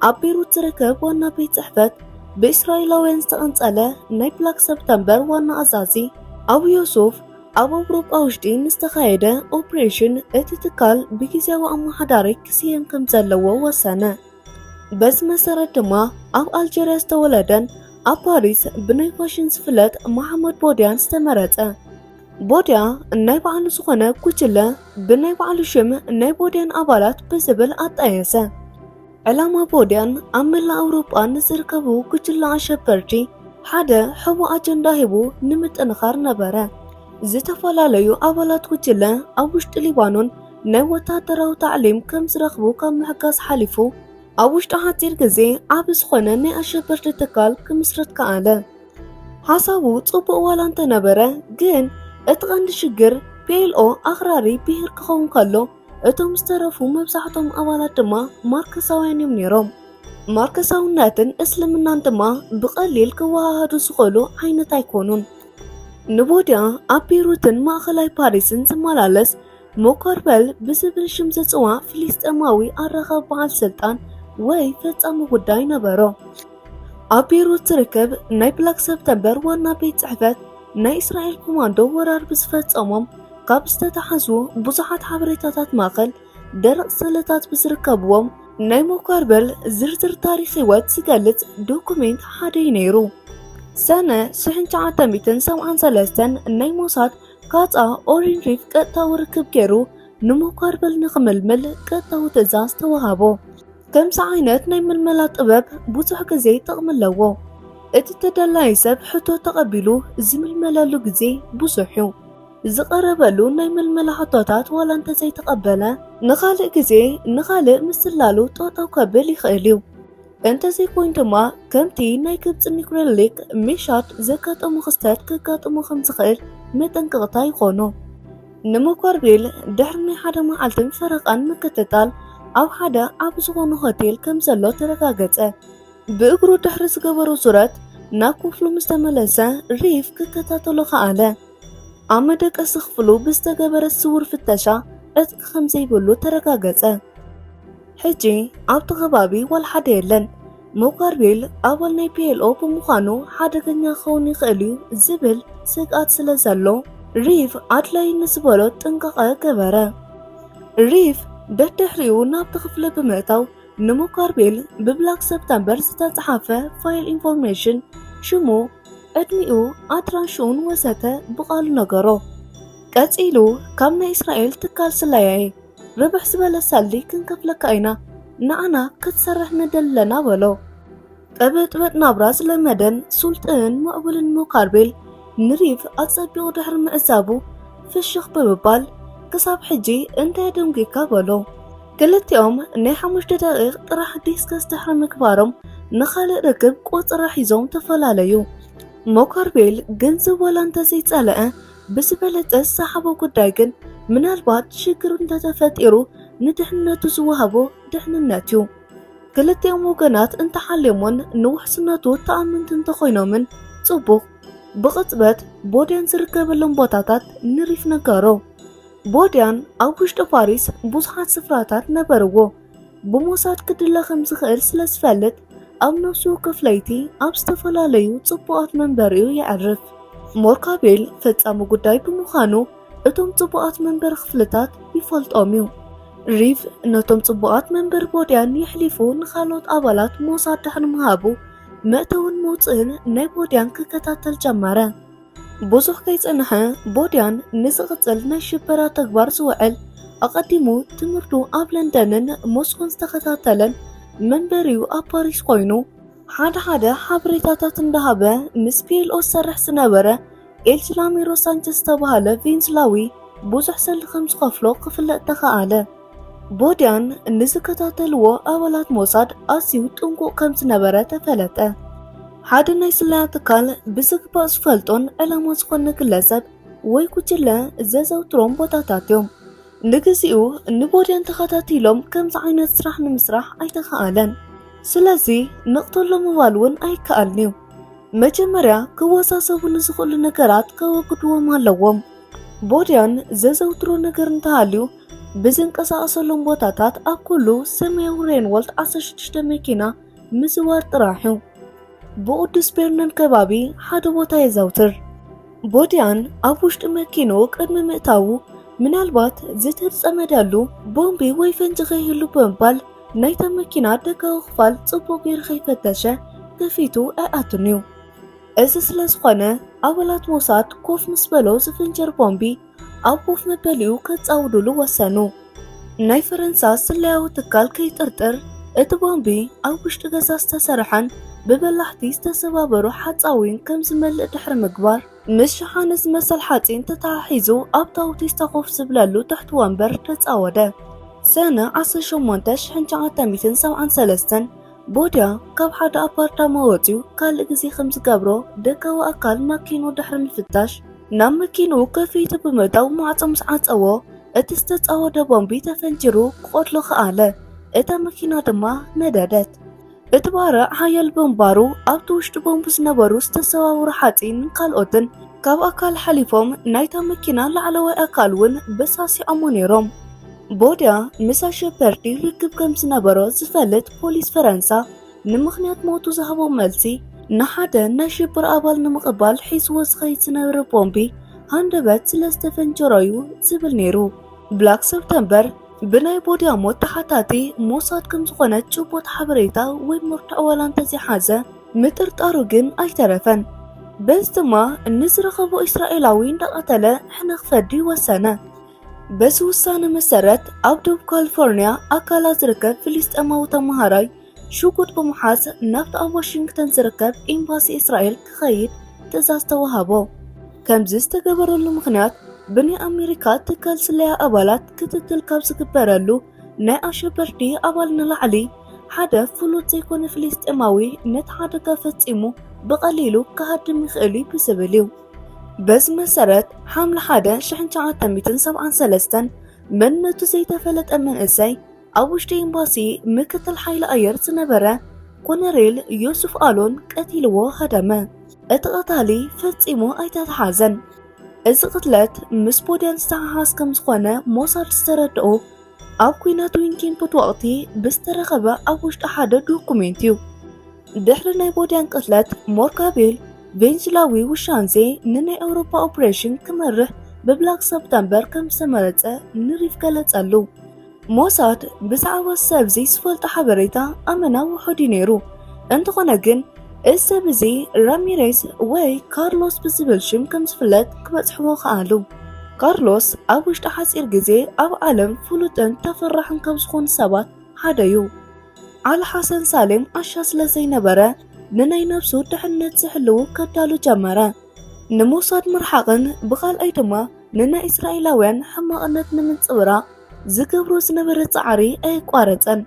ኣብ ቤይሩት ዝርከብ ዋና ቤት ጽሕፈት ብእስራኤላውያን ዝተቐንጸለ ናይ ብላክ ሰፕተምበር ዋና ኣዛዚ ኣብ ዮሱፍ ኣብ ኣውሮጳ ውሽጢ ንዝተኻየደ ኦፕሬሽን እቲ ትካል ብጊዜያዊ ኣመሓዳሪ ክስየም ከም ዘለዎ ወሰነ። በዚ መሰረት ድማ ኣብ ኣልጀርያ ዝተወለደን ኣብ ፓሪስ ብናይ ፋሽን ዝፍለጥ መሐመድ ቦዲያን ዝተመረፀ። ቦዲያ ናይ ባዕሉ ዝኾነ ጉጅለ ብናይ ባዕሉ ሽም ናይ ቦዲያን ኣባላት ብዝብል ኣጣየሰ። ዕላማ ቦዲያን ኣብ መላእ ኣውሮጳ ንዝርከቡ ጉጅለ ኣሸበርቲ ሓደ ሕቡእ ኣጀንዳ ሂቡ ንምጥንኻር ነበረ። ዝተፈላለዩ ኣባላት ጉጅለ ኣብ ውሽጢ ሊባኖን ናይ ወታደራዊ ታዕሊም ከም ዝረኽቡ ካብ ምሕጋዝ ሓሊፉ ኣብ ውሽጢ ሓፂር ግዜ ዓብ ዝኾነ ናይ ኣሸበርቲ ትካል ክምስረት ከኣለ። ሓሳቡ ጽቡቕ ዋላ እንተነበረ ግን እቲ ቀንዲ ሽግር ፒኤልኦ ኣኽራሪ ብሄር ክኸውን ከሎ እቶም ዝተረፉ መብዛሕቶም ኣባላት ድማ ማርክሳውያን እዮም ነይሮም። ማርክሳውነትን እስልምናን ድማ ብቐሊል ክወሃሃዱ ዝኽእሉ ዓይነት ኣይኮኑን። ንቦዲያ ኣብ ቤይሩትን ማእኸላይ ፓሪስን ዝመላለስ ሞኮርበል ብዝብል ሽም ዘጽዋዕ ፍልስጤማዊ ኣራኻቢ በዓል ስልጣን ወይ ፈጻሚ ጉዳይ ነበሮ። ኣብ ቤይሩት ዝርከብ ናይ ብላክ ሰፕተምበር ዋና ቤት ጽሕፈት ናይ እስራኤል ኮማንዶ ወራር ብዝፈጸሞም ካብ ዝተታሕዙ ብዙሓት ሓበሬታታት ማእኸል ደረቕ ስእልታት ብዝርከብዎም ናይ ሞኮርበል ዝርዝር ታሪክ ህይወት ዝገልጽ ዶኩሜንት ሓደ ነይሩ። ሰነ 1973 ናይ ሞሳድ ካጻ ኦሪን ሪፍ ቀጥታዊ ርክብ ገይሩ ንሞኮርበል ንኽምልምል ቀጥታዊ ትእዛዝ ተዋሃቦ። ከምዚ ዓይነት ናይ ምልመላ ጥበብ ብዙሕ ግዜ ጥቕሚ ኣለዎ። እቲ ተደላይ ሰብ ሕቶ ተቐቢሉ ዝምልመለሉ ግዜ ብዙሕ እዩ። ዝቐረበሉ ናይ ምልመላ ሕቶታት ዋላ እንተዘይተቐበለ ንኻልእ ግዜ ንኻልእ ምስላሉ ጠጠው ከብል ይኽእል እዩ። እንተዘይኮይኑ ድማ ከምቲ ናይ ግብፂ ኒውክሌር ሊክ ሜሻድ ዘጋጠሙ ክስተት ከጋጥሙ ከም ዝኽእል መጠንቀቕታ ይኾኑ። ንሞኮርቤል ድሕሪ ናይ ሓደ መዓልትን ፈረቓን ምክትታል ኣብ ሓደ ዓብ ዝኾነ ሆቴል ከም ዘሎ ተረጋገፀ። ብእግሩ ድሕሪ ዝገበሮ ዙረት ናብ ክፍሉ ምስ ተመለሰ ሪፍ ክከታተሎ ከኣለ። ኣብ መደቀሲ ክፍሉ ብዝተገበረ ስውር ፍተሻ ዕጥቂ ከም ዘይብሉ ተረጋገፀ። ሕጂ ኣብቲ ከባቢ ዋላ ሓደ የለን። ሞኮርቤል ኣባል ናይ ፒኤልኦ ብምዃኑ ሓደገኛ ክኸውን ይኽእል እዩ ዝብል ስግኣት ስለ ዘሎ ሪፍ ኣድላይ ንዝበሎ ጥንቃቐ ገበረ። ሪፍ ደድሕሪኡ ናብቲ ክፍሊ ብምእታው ንሞኮርቤል ብብላክ ሰፕተምበር ዝተጻሓፈ ፋይል ኢንፎርሜሽን ሽሙ፣ ዕድሚኡ፣ ኣድራሹን ወዘተ ብቓሉ ነገሮ። ቀጺሉ ካብ ናይ እስራኤል ትካል ስላያየ ርብሕ ዝበለ ሰልዲ ክንከፍለካ ኢና ንኣና ክትሰርሕ ንደለና በሎ። ቀበጥበጥ ናብራ ዝለመደን ሱልጥንን ምዕቡልን ሞኮርቤል ንሪፍ ኣጸቢቑ ድሕሪ ምዕዛቡ ፍሽኽ ብምባል ክሳብ ሕጂ እንታይ ደንጊካ በሎ። ክልቲኦም ናይ 5 ደቂቕ ጥራሕ ዲስከስ ድሕሪ ምግባሮም ንኻልእ ርክብ ቆፅራ ሒዞም ተፈላለዩ። ሞኮርቤል ገንዘብ ዋላ እንተዘይጸልአ ብዝበለጸ ዝሰሓቦ ጉዳይ ግን ምናልባት ሽግር እንተተፈጢሩ ንድሕንነቱ ዝወሃቦ ድሕንነት እዩ። ክልቲኦም ወገናት እንተሓልዮምን ንውሕስነቱ ተኣምንቲ እንተኾይኖምን ጽቡቕ ብቕጽበት ቦዲያን ዝርከበሎም ቦታታት ንሪፍ ነገሮ። ቦዲያን ኣብ ውሽጢ ፓሪስ ብዙሓት ስፍራታት ነበርዎ። ብሞሳድ ክድለ ከም ዝኽእል ስለ ዝፈልጥ ኣብ ነፍሱ ክፍለይቲ ኣብ ዝተፈላለዩ ጽቡቓት መንበሪኡ የዕርፍ። ሞኮርቤል ፈጻሚ ጉዳይ ብምዃኑ እቶም ጽቡቓት መንበሪ ክፍልታት ይፈልጦም እዩ። ሪፍ ነቶም ጽቡቓት መንበሪ ቦዲያን ይሕሊፉ ንኻልኦት ኣባላት ሞሳድ ድሕሪ ምሃቡ መእተውን መውፅእን ናይ ቦዲያን ክከታተል ጀመረ። ብዙሕ ከይጸንሐ ቦዲያን ንዝቕጽል ናይ ሽበራ ተግባር ዝውዕል ኣቐዲሙ ትምህርቱ ኣብ ለንደንን ሞስኮን ዝተኸታተለን መንበሪኡ ኣብ ፓሪስ ኮይኑ ሓደ ሓበሬታታት እንዳሃበ ምስ ፒኤልኦ ዝሰርሕ ዝነበረ ኤልጅላሚሮ ሳንቸስ ዝተባሃለ ቬንዙላዊ ብዙሕ ሰሊ ከም ዝኸፍሎ ክፍለጥ ተኸኣለ። ቦዲያን ንዝከታተልዎ ኣባላት ሞሳድ ኣዝዩ ጥንቁቕ ከም ዝነበረ ተፈለጠ። ሓደ ናይ ስለላ ትካል ብዝግባእ ዝፈልጦን ዕላማ ዝኾነ ግለሰብ ወይ ጉጅለ ዘዘውትሮም ቦታታት እዮም። ንግዚኡ ንቦዲያን ተኸታቲሎም ከምዚ ዓይነት ስራሕ ንምስራሕ ኣይተኸኣለን። ስለዚ ንቕተሎ ምባል እውን ኣይከኣልን እዩ። መጀመርያ ክወሳሰቡ ንዝኽእሉ ነገራት ከወግድዎም ኣለዎም። ቦዲያን ዘዘውትሮ ነገር እንተሃልዩ ብዝንቀሳቐሰሎም ቦታታት ኣብ ኩሉ ሰማያዊ ሬንወልት 16 መኪና ምዝዋር ጥራሕ እዩ። ብቅዱስ ቤርናን ከባቢ ሓደ ቦታ የዘውትር። ቦዲያን ኣብ ውሽጢ መኪናው ቅድሚ ምእታው ምናልባት ዝተጸመዳሉ ቦምቢ ወይ ፈንጂ ከይህሉ ብምባል ናይታ መኪና ደጋዊ ክፋል ጽቡቕ ጌሩ ከይፈተሸ ከፊቱ ኣኣቱን እዩ። እዚ ስለ ዝኾነ ኣባላት ሞሳድ ኮፍ ምስ በሎ ዝፍንጀር ቦምቢ ኣብ ኮፍ መበሊኡ ከጻውድሉ ወሰኑ። ናይ ፈረንሳ ስለያዊ ትካል ከይጥርጥር እቲ ቦምቢ ኣብ ውሽጢ ገዛ ዝተሰርሐን ብበላሕቲ ዝተሰባበሩ ሓፃዊን ከም ዝመልእ ድሕሪ ምግባር ምስ ሸሓነ ዝመሰል ሓፂን ተተሓሒዙ ኣብ ታውቲ ዝተኾፍ ዝብለሉ ትሕቲ ወንበር ተፃወደ። ሰነ 1873 ቦድያ ካብ ሓደ ኣፓርታማ ወፂኡ ካልእ ግዜ ከም ዝገብሮ ደጋዊ ኣካል መኪኑ ድሕሪ ምፍታሽ ናብ መኪንኡ ከፊቱ ብምእታው ማዕፆ ምስ ዓፀዎ እቲ ዝተፃወደ ቦምቢ ተፈንጂሩ ክቆድሎ ከኣለ። እታ መኪና ድማ ነደደት። እቲ ባርዕ ሓያል ብምባሩ ኣብቲ ውሽጢ ቦምቢ ዝነበሩ ዝተሰባበሩ ሓፂን ካልኦትን ካብ ኣካል ሓሊፎም ናይታ መኪና ላዕለዋይ ኣካል እውን በሳሲዖሞ ነይሮም። ቦድያ ምስ ኣሸበርቲ ርክብ ከም ዝነበሮ ዝፈልጥ ፖሊስ ፈረንሳ ንምኽንያት ሞቱ ዝሃቦ መልሲ ንሓደ ናይ ሽብር ኣባል ንምቕባል ሒዝዎ ዝኸይድ ዝነበረ ቦምቢ ሃንደበት ስለ ዝተፈንጀሮ እዩ ዝብል ነይሩ። ብላክ ሰፕተምበር ብናይ ቦድያ ሞት ተሓታቲ ሞሳድ ከም ዝኾነ ጭቡጥ ሓበሬታ ወይ ምርዳእ ዋላ እንተዘይሓዘ ምጥርጣሩ ግን ኣይተረፈን። በዚ ድማ ንዝረኸቦ እስራኤላዊ እንዳቐተለ ሕነኽፈዲ ወሰነ። በዚ ውሳነ መሰረት ኣብ ደቡብ ካሊፎርኒያ ኣካላት ዝርከብ ፍልስጤማዊ ተመሃራይ ሽጉጥ ብምሓዝ ናብቲ ኣብ ዋሽንግተን ዝርከብ ኤምባሲ እስራኤል ክኸይድ ትእዛዝ ተዋሃቦ። ከምዚ ዝተገበረሉ ምኽንያት ብናይ ኣሜሪካ ትካል ስለያ ኣባላት ክትትል ካብ ዝግበረሉ ናይ ኣሸበርቲ ኣባል ንላዕሊ ሓደ ፍሉጥ ዘይኮነ ፍልስጤማዊ ነቲ ሓደጋ ፈጺሙ ብቐሊሉ ክሃድም ይኽእል ብዝብል እዩ። በዚ መሰረት ሓምለ 1973 መንነቱ ዘይተፈለጠ መንእሰይ ኣብ ውሽጢ ኤምባሲ ምክትል ሓይሊ ኣየር ዝነበረ ኮነሬል ዮሱፍ ኣሎን ቀቲልዎ ሃደመ። እቲ ቀታሊ ፈጺሙ ኣይተተሓዘን። እዚ ቅትለት ምስ ቦድያን ዝተሓሓዝ ከም ዝኾነ ሞሳድ ዝተረድኡ ኣብ ኩናት ዊንኪንፑት ወቕቲ ብዝተረኸበ ኣብ ውሽጢ ሓደ ዶኩሜንት እዩ። ድሕሪ ናይ ቦድያን ቅትለት ሞርካቤል ቬንዝላዊ ውሻንዜ ንናይ ኣውሮፓ ኦፕሬሽን ክመርሕ ብብላክ ሰፕተምበር ከም ዝተመረፀ ንሪፍ ገለጸሉ። ሞሳድ ብዛዕባ ሰብዚ ዝፈልጦ ሓበሬታ ኣመና ውሑድ ነይሩ። እንተኾነ ግን እዚ ሰብ እዚ ራሚሬዝ ወይ ካርሎስ ብዝብል ሽም ከም ዝፍለጥ ክበፅሕዎ ከኣሉ። ካርሎስ ኣብ ውሽጢ ሓፂር ግዜ ኣብ ዓለም ፍሉጥን ተፈራሕን ካብ ዝኾኑ ሰባት ሓደ እዩ። ዓሊ ሓሰን ሳሌም ኣሻ ስለ ዘይነበረ ንናይ ነብሱ ድሕነት ዝሕልው ከዳሉ ጀመረ። ንሞሳድ ምርሓቕን ብኻልኣይ ድማ ንናይ እስራኤላውያን ሕማቕነት ንምንፅብራቕ ዝገብሮ ዝነበረ ፃዕሪ ኣይቋረፀን።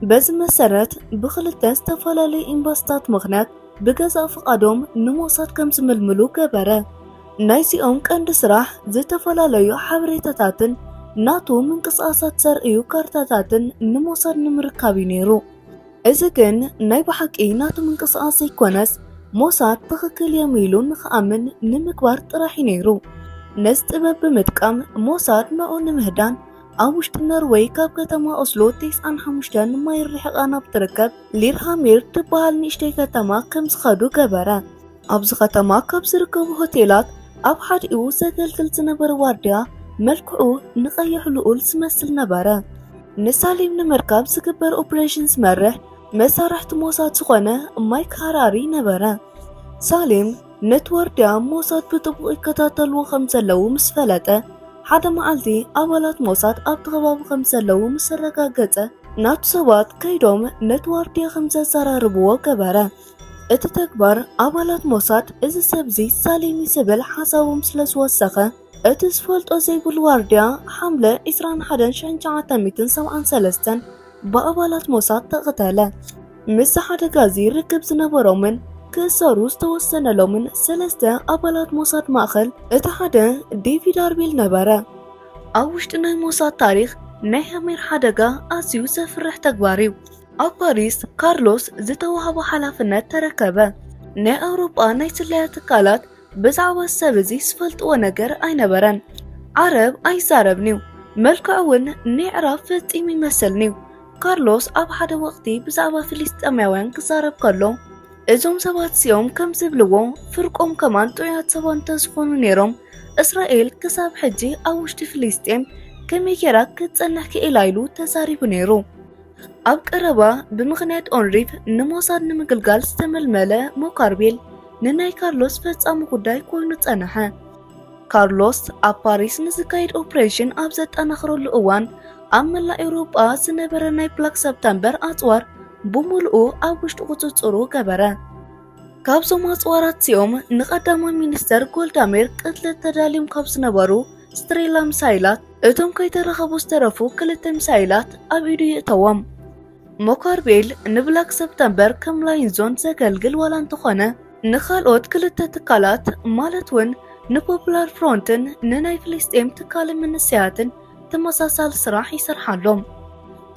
በዚ መሰረት ብክልተ ዝተፈላለዩ ኤምባሲታት ምኽንያት ብገዛእ ፍቃዶም ንሞሳድ ከም ዝምልምሉ ገበረ። ናይዚኦም ቀንዲ ስራሕ ዝተፈላለዩ ሓበሬታታትን ናቱ ምንቅስቃሳት ዘርእዩ ካርታታትን ንሞሳድ ንምርካብ ነይሩ። እዚ ግን ናይ ብሓቂ ናቱ ምንቅስቃስ ዘይኮነስ ሞሳድ ትኽክል የሚሉ ንኽኣምን ንምግባር ጥራሕ ነይሩ። ነዚ ጥበብ ብምጥቃም ሞሳድ ንዑ ንምህዳን ኣብ ውሽጢ ኖርዌይ ካብ ከተማ ኦስሎ 95 ማይል ርሒቓ ናብ ትርከብ ሊርሃሜር ትበሃል ንእሽተይ ከተማ ከም ዝኸዱ ገበረ። ኣብዚ ከተማ ካብ ዝርከቡ ሆቴላት ኣብ ሓዲኡ ዘገልግል ዝነበረ ዋርድያ መልክዑ ንቐይሕ ልኡል ዝመስል ነበረ። ንሳሌም ንምርካብ ዝግበር ኦፕሬሽን ዝመርሕ መሳርሕቲ ሞሳድ ዝኾነ ማይክ ሃራሪ ነበረ። ሳሌም ነቲ ዋርድያ ሞሳድ ብጥቡቕ ይከታተልዎ ከም ዘለዉ ምስ ፈለጠ ሓደ መዓልቲ ኣባላት ሞሳድ ኣብቲ ከባቢ ከም ዘለዉ ምስ ረጋገፀ ናቱ ሰባት ከይዶም ነቲ ዋርድያ ከም ዘዘራርብዎ ገበረ። እቲ ተግባር ኣባላት ሞሳድ እዚ ሰብዚ ሳሌም ዝብል ሓሳቦም ስለ ዝወሰኸ እቲ ዝፈልጦ ዘይብሉ ዋርድያ ሓምለ 21 1973 ብኣባላት ሞሳድ ተቐተለ። ምስ ሓደጋ እዚ ርክብ ዝነበሮምን ክእሰሩ ዝተወሰነሎምን 3 ኣባላት ሞሳድ ማእኸል እቲ ሓደ ዴቪድ ኣርቤል ነበረ። ኣብ ውሽጢ ናይ ሞሳድ ታሪክ ናይ ሃሜር ሓደጋ ኣዝዩ ዘፍርሕ ተግባር እዩ። ኣብ ፓሪስ ካርሎስ ዝተዋሃቦ ሓላፍነት ተረከበ። ናይ ኣውሮጳ ናይ ስለያ ትካላት ብዛዕባ ሰብ እዚ ዝፈልጥዎ ነገር ኣይነበረን። ዓረብ ኣይዛረብኒው፣ መልክዑ እውን ንዕራብ ፈፂሙ ይመስልኒው። ካርሎስ ኣብ ሓደ ወቅቲ ብዛዕባ ፍልስጤማውያን ክዛረብ ከሎ እዞም ሰባት ሲኦም ከም ዝብልዎ ፍርቆም ከማን ጥዑያት ሰባት እንተዝኾኑ ነይሮም እስራኤል ክሳብ ሕጂ ኣብ ውሽጢ ፍልስጤም ከመይ ጌራ ክትጸንሕ ክኢላ ኢሉ ተዛሪቡ ነይሩ። ኣብ ቀረባ ብምኽንያት ኦንሪፍ ንሞሳድ ንምግልጋል ዝተመልመለ ሞካርቤል ንናይ ካርሎስ ፈጻሚ ጉዳይ ኮይኑ ጸንሐ። ካርሎስ ኣብ ፓሪስ ንዝካየድ ኦፕሬሽን ኣብ ዘጠናኽረሉ እዋን ኣብ መላእ ኤውሮጳ ዝነበረ ናይ ብላክ ሰፕተምበር ኣጽዋር ብምልኡ ኣብ ውሽጢ ቁጽጽሩ ገበረ። ካብዞም ኣጽዋራት እዚኦም ንቐዳማይ ሚኒስተር ጎልዳሜር ቅትለት ተዳልዮም ካብ ዝነበሩ ስትሬላ ሚሳይላት እቶም ከይተረኸቡ ዝተረፉ 2 ሚሳይላት ኣብ ኢዱ ይእተዎም። ሞካርቤል ንብላክ ሰፕተምበር ከም ላይን ዞን ዘገልግል ዋላ እንተኾነ ንኻልኦት 2 ትካላት ማለት እውን ንፖፑላር ፍሮንትን ንናይ ፍልስጤም ትካል መንስያትን ተመሳሳሊ ስራሕ ይሰርሓሎም።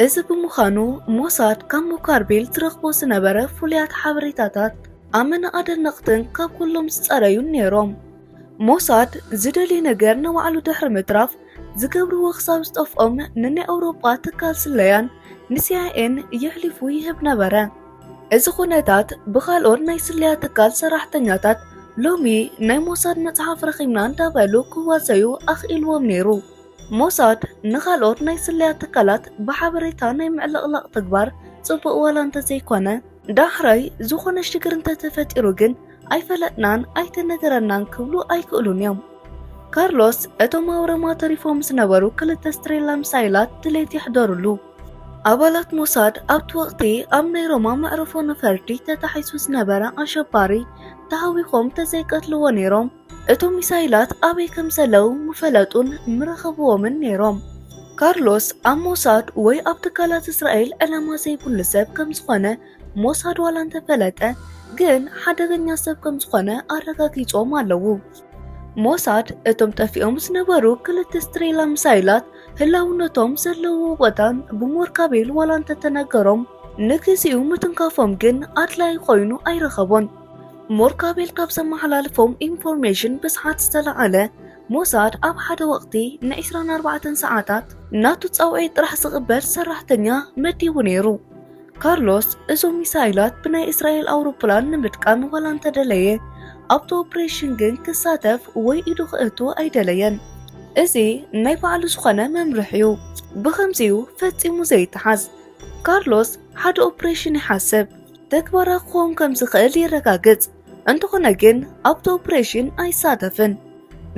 እዚ ብምዃኑ ሞሳድ ካብ ሞካርቤል ዝረኽቦ ዝነበረ ፍሉያት ሓበሬታታት ኣመና ኣደነቕትን ካብ ኩሎም ዝጸረዩን ነይሮም። ሞሳድ ዝደልዩ ነገር ንባዕሉ ድሕሪ ምትራፍ ዝገብርዎ ክሳብ ዝጠፍኦም ንናይ ኣውሮጳ ትካል ስለያን ንሲአይኤን የሕሊፉ ይህብ ነበረ። እዚ ኩነታት ብኻልኦት ናይ ስለያ ትካል ሰራሕተኛታት ሎሚ ናይ ሞሳድ መጽሓፍ ረኺብና እንዳበሉ ክዋሰዩ ኣኽኢልዎም ነይሩ። ሞሳድ ንኻልኦት ናይ ስለያ ትካላት ብሓበሬታ ናይ ምዕልቕላቕ ተግባር ጽቡቕ ዋላ እንተዘይኮነ ዳሕራይ ዝኾነ ሽግር እንተተፈጢሩ ግን ኣይፈለጥናን ኣይተነገረናን ክብሉ ኣይክእሉን እዮም። ካርሎስ እቶም ኣውረማ ተሪፎም ዝነበሩ 2 ስትሬላ ሚሳይላት ድሌት ይሕደሩሉ። ኣባላት ሞሳድ ኣብቲ ወቕቲ ኣብ ናይ ሮማ መዕርፎ ነፈርቲ ተታሒሱ ዝነበረ ኣሸባሪ ተሃዊኾም ተዘይቀትልዎ ነይሮም። እቶም ሚሳይላት ኣበይ ከም ዘለዉ ምፈለጡን ምረኸብዎምን ነይሮም። ካርሎስ ኣብ ሞሳድ ወይ ኣብ ትካላት እስራኤል ዕላማ ዘይብሉ ሰብ ከም ዝኾነ ሞሳድ ዋላ እንተፈለጠ ግን ሓደገኛ ሰብ ከም ዝኾነ ኣረጋጊጾም ኣለዉ። ሞሳድ እቶም ጠፊኦም ዝነበሩ 2 ስትሬላ ሚሳይላት ህላውነቶም ዘለዎ ቦታን ብሞርካቤል ዋላ እንተተነገሮም ንግዚኡ ምትንካፎም ግን ኣድላይ ኮይኑ ኣይረኸቦን። ሞርካቤል ካብ ዘመሓላልፎም ኢንፎርሜሽን ብስሓት ዝተለዓለ ሞሳድ ኣብ ሓደ ወቕቲ ን24 ሰዓታት ናቱ ጻውዒት ጥራሕ ዝቕበል ሰራሕተኛ መዲቡ ነይሩ። ካርሎስ እዞም ሚሳይላት ብናይ እስራኤል ኣውሮፕላን ንምጥቃም ዋላ እንተደለየ ኣብቲ ኦፕሬሽን ግን ክሳተፍ ወይ ኢዱ ክእቱ ኣይደለየን። እዚ ናይ ባዕሉ ዝኾነ መምርሕ እዩ። ብኸምዚኡ ፈጺሙ ዘይተሓዝ ካርሎስ ሓደ ኦፕሬሽን ይሓስብ ተግባራ ክኾን ከም ዝኽእል ይረጋግጽ። እንተኾነ ግን ኣብቲ ኦፕሬሽን ኣይሳተፍን።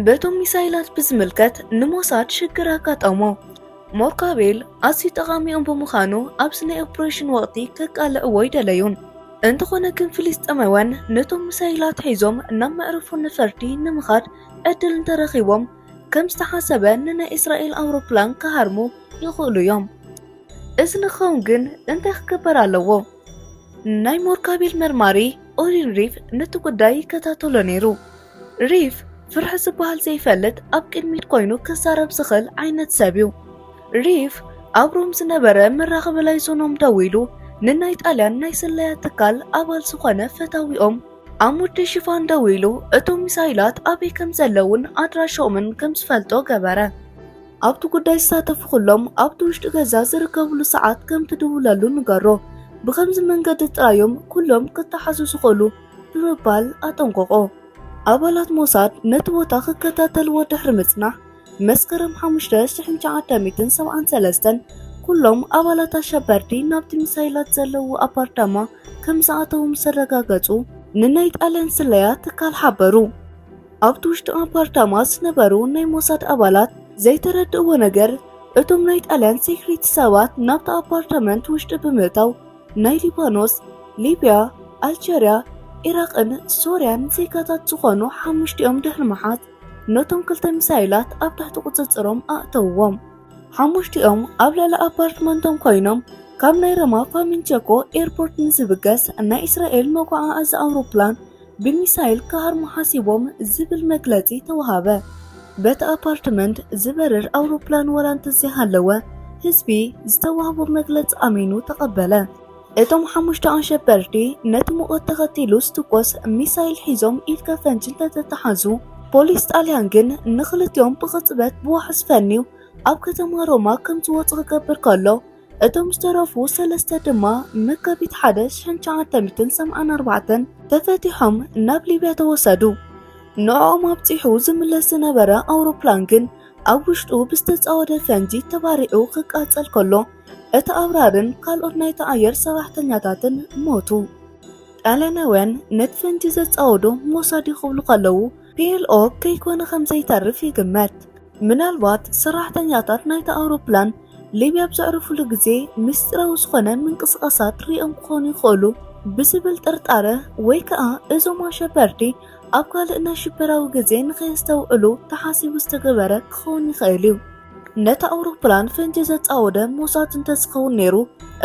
በቶም ሚሳይላት ብዝምልከት ንሞሳድ ሽግር ኣጋጠሞ። ሞርካቤል ኣዝዩ ጠቓሚኦም ብምዃኑ ኣብዚ ናይ ኦፕሬሽን ወቕቲ ከቃልዕዎ ይደለዩን። እንተኾነ ግን ፍልስጤማውያን ነቶም ሚሳይላት ሒዞም ናብ መዕርፎ ነፈርቲ ንምኻድ ዕድል እንተረኺቦም ከም ዝተሓሰበ ንናይ እስራኤል ኣውሮፕላን ክሃርሙ ይኽእሉ እዮም። እዚ ንኽኸውን ግን እንታይ ክግበር ኣለዎ? ናይ ሞርካቤል መርማሪ ኦሪን ሪፍ ነቲ ጉዳይ ይከታተሎ ነይሩ። ሪፍ ፍርሒ ዝበሃል ዘይፈልጥ ኣብ ቅድሚት ኮይኑ ክዛረብ ዝኽእል ዓይነት ሰብ እዩ። ሪፍ ኣብ ሮም ዝነበረ መራኸቢ ዞኖም ደው ኢሉ ንናይ ጣልያን ናይ ስለያ ትካል ኣባል ዝኾነ ፈታዊኦም ኣብ ሙዲ ሽፋን ደው ኢሉ እቶም ሚሳይላት ኣበይ ከም ዘለውን ኣድራሾምን ከም ዝፈልጦ ገበረ። ኣብቲ ጉዳይ ዝሳተፉ ኩሎም ኣብቲ ውሽጢ ገዛ ዝርከብሉ ሰዓት ከም ትድውለሉ ንገሮ። ብኸምዚ መንገዲ ጥራዮም ኩሎም ክተሓዙ ዝኽእሉ ብምባል ኣጠንቀቆ። ኣባላት ሞሳድ ነቲ ቦታ ክከታተልዎ ድሕሪ ምጽናሕ መስከረም 5 1973 ኩሎም ኣባላት ኣሸበርቲ ናብቲ ሚሳይላት ዘለዉ ኣፓርታማ ከም ዝኣተዉ ምስ ተረጋገጹ ንናይ ጣልያን ስለያ ትካል ሓበሩ። ኣብቲ ውሽጢ ኣፓርታማ ዝነበሩ ናይ ሞሳድ ኣባላት ዘይተረድእዎ ነገር እቶም ናይ ጣልያን ሴክሪቲ ሰባት ናብቲ ኣፓርታመንት ውሽጢ ብምእታው ናይ ሊባኖስ፣ ሊብያ፣ ኣልጀርያ፣ ኢራቅን ሶርያን ዜጋታት ዝኾኑ 5 ድሕሪ መሓዝ ነቶም 2 ሚሳይላት ኣብ ታሕቲ ቁጽጽሮም ኣእተውዎም። 5 ኣብ ልዕሊ ኣፓርትመንቶም ኮይኖም ካብ ናይ ረማ ፋሚንቸኮ ኤርፖርት ንዝብገስ ናይ እስራኤል መጓዓዓዚ ኣውሮፕላን ብሚሳይል ክሃርሙ ሓሲቦም ዝብል መግለጺ ተዋሃበ። በቲ ኣፓርትመንት ዝበርር ኣውሮፕላን ዋላ እንተዘይሃለወ ህዝቢ ዝተዋህቦ መግለጺ ኣሚኑ ተቐበለ። እቶም 5 ኣሸበርቲ ነቲ ሙቐት ተኸቲሉ ዝትኮስ ሚሳይል ሒዞም ኢድ ከፈንጂ እንተተተሓዙ ፖሊስ ጣልያን ግን ንኽልቲኦም ብቕጽበት ብዋሕስ ፈኒው ኣብ ከተማ ሮማ ከም ዝወጽእ ክገብር ከሎ እቶም ዝተረፉ ሰለስተ ድማ መጋቢት 1984 ተፈቲሖም ናብ ሊብያ ተወሰዱ። ንዖም ኣብፂሑ ዝምለስ ዝነበረ ኣውሮፕላን ግን ኣብ ውሽጡ ብዝተፃወደ ፈንጂ ተባሪዑ ክቃፀል ከሎ እቲ ኣብራርን ካልኦት ናይቲ ኣየር ሰራሕተኛታትን ሞቱ። ጣልያናውያን ነቲ ፈንጂ ዘፃወዱ ሞሳድ ይኽብሉ ከለዉ ፒኤልኦ ከይኮነ ከም ዘይተርፍ ይግመት። ምናልባት ሰራሕተኛታት ናይቲ ኣውሮፕላን ሊብያ ብዘዕርፍሉ ግዜ ምስጢራዊ ዝኾነ ምንቅስቓሳት ሪኦም ክኾኑ ይኽእሉ ብዝብል ጥርጣረ ወይ ከዓ እዞም ኣሸበርቲ ኣብ ካልእ ናይ ሽበራዊ ግዜ ንኸየስተውዕሉ ተሓሲቡ ዝተገበረ ክኸውን ይኽእል እዩ። ነቲ ኣውሮፕላን ፈንጂ ዘፃወደ ሞሳድ እንተዝኸውን ነይሩ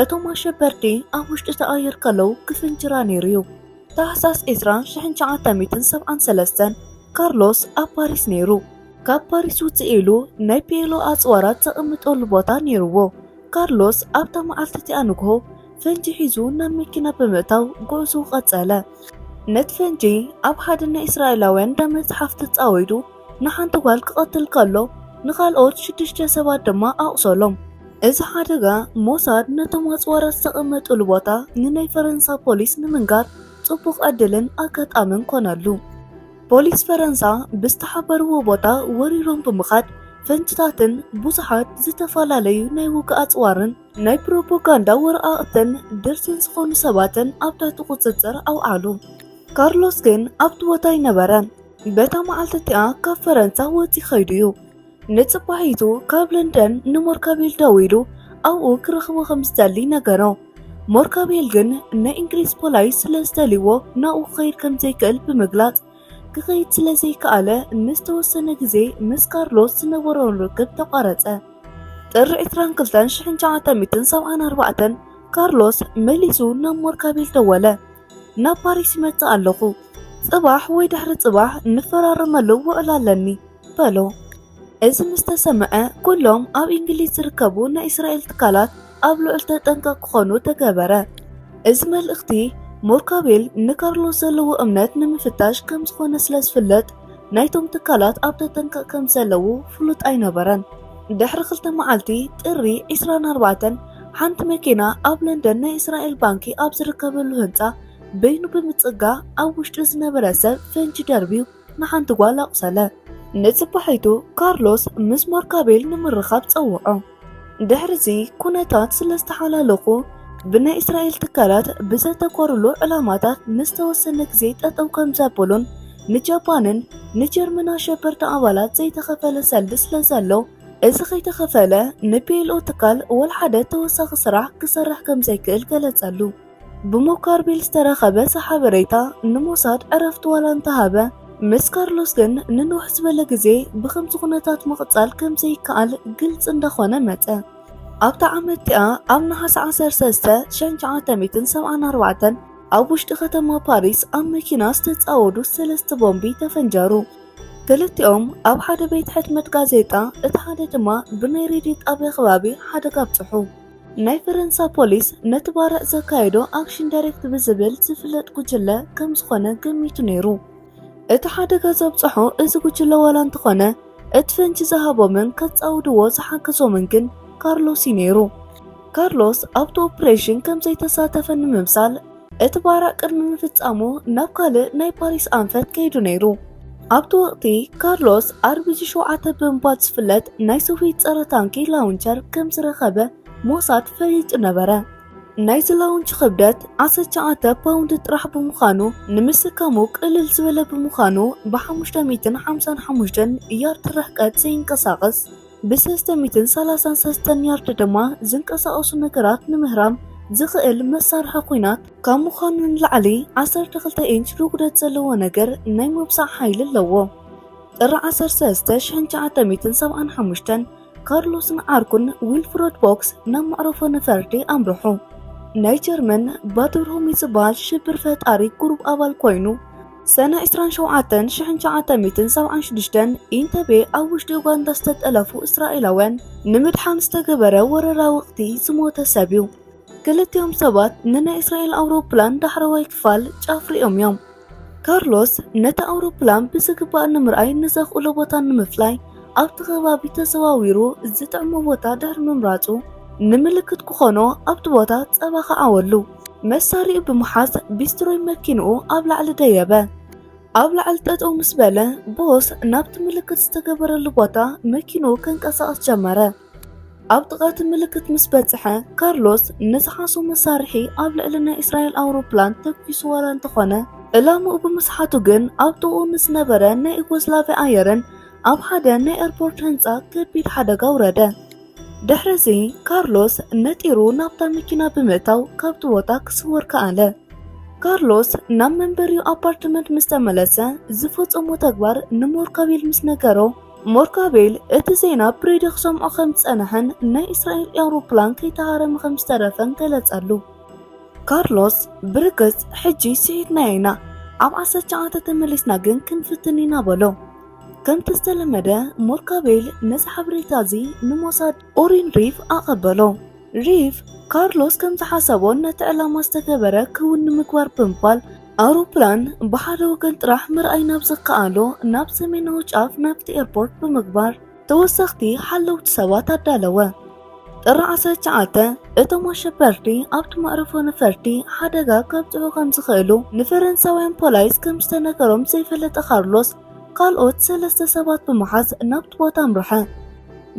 እቶም ኣሸበርቲ ኣብ ውሽጢ ተኣየር ከለዉ ክፍንጅራ ነይሩ እዩ። ታህሳስ 1973 ካርሎስ ኣብ ፓሪስ ነይሩ። ካብ ፓሪስ ውፅእ ኢሉ ናይ ፒኤልኦ ኣፅዋራት ዘቕምጠሉ ቦታ ነይሩዎ። ካርሎስ ኣብታ መዓልቲ እቲኣ ንግሆ ፈንጂ ሒዙ ናብ መኪና ብምእታው ጉዕዙ ቀፀለ። ነቲ ፈንጂ ኣብ ሓደ ናይ እስራኤላውያን መፅሓፍ ተፃወዱ ንሓንቲ ጓል ክቐትል ከሎ ንኻልኦት 6 ሰባት ድማ ኣቁሰሎም። እዚ ሓደጋ ሞሳድ ነቶም ኣፅዋራት ዝተቐመጡሉ ቦታ ንናይ ፈረንሳ ፖሊስ ንምንጋር ጽቡቕ ዕድልን ኣጋጣምን ኮነሉ። ፖሊስ ፈረንሳ ብዝተሓበርዎ ቦታ ወሪሮም ብምኻድ ፈንጅታትን ብዙሓት ዝተፈላለዩ ናይ ውግእ ኣፅዋርን ናይ ፕሮፓጋንዳ ወረቓቕትን ደርዘን ዝኾኑ ሰባትን ኣብ ትሕቲ ቁፅጥር ኣውዓሉ። ካርሎስ ግን ኣብቲ ቦታ ኣይነበረን። በታ መዓልቲ እቲኣ ካብ ፈረንሳ ወፂኡ ኸይዱ እዩ። ንፅባሒቱ ካብ ለንደን ንሞርካቤል ደው ኢሉ ኣብኡ ክረኽቦ ከም ዝደሊ ነገሮ። ሞርካቤል ግን ናይ እንግሊዝ ፖላይስ ስለዝደልይዎ ናብኡ ክኸይድ ከም ዘይክእል ብምግላጽ ክኸይድ ስለዘይከኣለ ንዝተወሰነ ግዜ ምስ ካርሎስ ዝነበሮን ርክብ ተቋረፀ። ጥሪ 22 1974 ካርሎስ መሊሱ ናብ ሞርካቤል ደወለ። ናብ ፓሪስ ይመጽእ ኣለኹ፣ ጽባሕ ወይ ድሕሪ ጽባሕ ንፈራረመሉ ውዕል ኣለኒ በሎ። እዚ ምስ ተሰምዐ ኩሎም ኣብ እንግሊዝ ዝርከቡ ናይ እስራኤል ትካላት ኣብ ልዑል ተጠንቀቕ ክኾኑ ተገበረ። እዚ መልእኽቲ ሞርካቤል ንካርሎስ ዘለዎ እምነት ንምፍታሽ ከም ዝኾነ ስለዝፍለጥ ናይቶም ትካላት ኣብ ተጠንቀቕ ከም ዘለዉ ፍሉጥ ኣይነበረን። ድሕሪ 2 መዓልቲ ጥሪ 24 ሓንቲ መኪና ኣብ ለንደን ናይ እስራኤል ባንኪ ኣብ ዝርከበሉ ህንፃ በይኑ ብምፅጋዕ ኣብ ውሽጢ ዝነበረ ሰብ ፈንጂ ደርቢው ንሓንቲ ጓል ኣቁሰለ። ንፅባሒቱ ካርሎስ ምስ ሞርካቤል ንምርኻብ ፀውዖ። ድሕሪዚ ኩነታት ስለዝተሓላለኹ ብናይ እስራኤል ትካላት ብዘተኮርሉ ዕላማታት ንዝተወሰነ ግዜ ጠጠው ከም ዘበሉን ንጃፓንን ንጀርመን ኣሸበርቲ ኣባላት ዘይተኸፈለ ሰልዲ ስለዘሎ እዚ ከይተኸፈለ ንፒኤልኦ ትካል ወል ሓደ ተወሳኺ ስራሕ ክሰርሕ ከም ዘይክእል ገለጸሉ። ብሞርካቤል ዝተረኸበ ሓበሬታ ንሞሳድ ዕረፍቲ ዋላ እንተሃበ ምስ ካርሎስ ግን ንንውሕ ዝበለ ግዜ ብከምዚ ኩነታት ምቕፃል ከም ዘይከኣል ግልጽ እንደኾነ መፀ። ኣብታ ዓመት እቲኣ ኣብ ነሓሴ 13 1974 ኣብ ውሽጢ ከተማ ፓሪስ ኣብ መኪና ዝተፃወዱ 3 ቦምቢ ተፈንጀሩ። ክልቲኦም ኣብ ሓደ ቤት ሕትመት ጋዜጣ፣ እቲ ሓደ ድማ ብናይ ሬድዮ ጣብያ ከባቢ ሓደጋ ኣብፅሑ። ናይ ፈረንሳ ፖሊስ ነቲ ባርዕ ዘካየዶ ኣክሽን ዳይሬክት ብዝብል ዝፍለጥ ጉጅለ ከም ዝኾነ ገሚቱ ነይሩ። እቲ ሓደጋ ዘብፅሖ እዚ ጉጅለ ዋላ እንተኾነ እቲ ፈንጂ ዝሃቦምን ከፃውድዎ ዝሓገዞምን ግን ካርሎስ ነይሩ። ካርሎስ ኣብቲ ኦፕሬሽን ከም ዘይተሳተፈ ንምምሳል እቲ ባርዕ ቅድሚ ምፍፃሙ ናብ ካልእ ናይ ፓሪስ ኣንፈት ከይዱ ነይሩ። ኣብቲ ወቅቲ ካርሎስ RPG-7 ብምባል ዝፍለጥ ናይ ሶቪየት ፀረ ታንኪ ላውንቸር ከም ዝረኸበ ሞሳድ ፈሊጡ ነበረ። ናይዚ ላውንች ክብደት 19 ፓውንድ ጥራሕ ብምዃኑ ንምስካሙ ቅልል ዝበለ ብምዃኑ ብ555 ያርድ ርሕቀት ዘይንቀሳቐስ ብ333 ያርድ ድማ ዝንቀሳቐሱ ነገራት ንምህራም ዝኽእል መሳርሒ ኩናት ካብ ምዃኑ ንላዕሊ 12 ኢንች ርጉደት ዘለዎ ነገር ናይ ምብሳዕ ሓይሊ ኣለዎ። ጥሪ 13 1975 ካርሎስን ዓርኩን ዊልፍሮድ ቦክስ ናብ መዕረፎ ነፈርቲ ኣምርሑ። ናይ ጀርመን ባድርሆም ዝበሃል ሽብር ፈጣሪ ግሩፕ ኣባል ኮይኑ ሰነ 27 1976 ኢንተቤ ኣብ ውሽጢ ኡጋንዳ ዝተጠለፉ እስራኤላውያን ንምድሓን ዝተገበረ ወረራ ወቅቲ ዝሞተ ሰብ እዩ። ክልቲኦም ሰባት ንናይ እስራኤል ኣውሮፕላን ዳሕረዋይ ክፋል ጫፍ ሪኦም እዮም። ካርሎስ ነቲ ኣውሮፕላን ብዝግባእ ንምርኣይ ንዘኽእሎ ቦታ ንምፍላይ ኣብቲ ከባቢ ተዘዋዊሩ ዝጥዕሞ ቦታ ድሕሪ ምምራፁ ንምልክት ክኾኖ ኣብቲ ቦታ ፀባ ከዓወሉ መሳሪኡ ብምሓዝ ቢስትሮይ መኪንኡ ኣብ ላዕሊ ደየበ። ኣብ ላዕሊ ጠጠው ምስ በለ ቦስ ናብቲ ምልክት ዝተገበረሉ ቦታ መኪንኡ ከንቀሳቐስ ጀመረ። ኣብ ጥቓቲ ምልክት ምስ በጽሐ ካርሎስ ንዝሓሶ መሳርሒ ኣብ ልዕሊ ናይ እስራኤል ኣውሮፕላን ተኪሱ ዋላ እንተኾነ ዕላምኡ ብምስሓቱ ግን ኣብ ጥቕኡ ንዝነበረ ናይ ዩጎስላቪያ ኣየርን ኣብ ሓደ ናይ ኤርፖርት ህንፃ ከቢድ ሓደጋ ውረደ። ድሕሪዚ ካርሎስ ነጢሩ ናብታ መኪና ብምእታው ካብቲ ቦታ ክስወር ከኣለ። ካርሎስ ናብ መንበሪኡ ኣፓርትመንት ምስ ተመለሰ ዝፈጸሞ ተግባር ንሞርካቤል ምስ ነገሮ ሞርካቤል እቲ ዜና ብሬድዮ ክሰምዖ ከም ዝጸንሐን ናይ እስራኤል ኣውሮፕላን ከይተሃረመ ከም ዝተረፈን ገለጸሉ። ካርሎስ ብርግጽ ሕጂ ስዒትና ኢና ኣብ 19 ተመሊስና ግን ክንፍትን ኢና በሎ። ከምቲ ዝተለመደ ሞርካቤል ነዚ ሓበሬታ እዚ ንሞሳድ ኦሪን ሪፍ ኣቐበሎ። ሪፍ ካርሎስ ከም ዝሓሰቦ ነቲ ዕላማ ዝተገበረ ክውን ንምግባር ብምባል ኣውሮፕላን ብሓደ ወገን ጥራሕ ምርኣይ ናብ ዝከኣሎ ናብ ሰሜናዊ ጫፍ ናብቲ ኤርፖርት ብምግባር ተወሰኽቲ ሓለውቲ ሰባት ኣዳለወ። ጥሪ 19 እቶም ኣሸበርቲ ኣብቲ መዕረፎ ነፈርቲ ሓደጋ ከብፅሑ ከም ዝኽእሉ ንፈረንሳውያን ፖላይስ ከም ዝተነገሮም ዘይፈለጠ ካርሎስ ካልኦት 3 ሰባት ብምሓዝ ናብቲ ቦታ ኣምርሐ።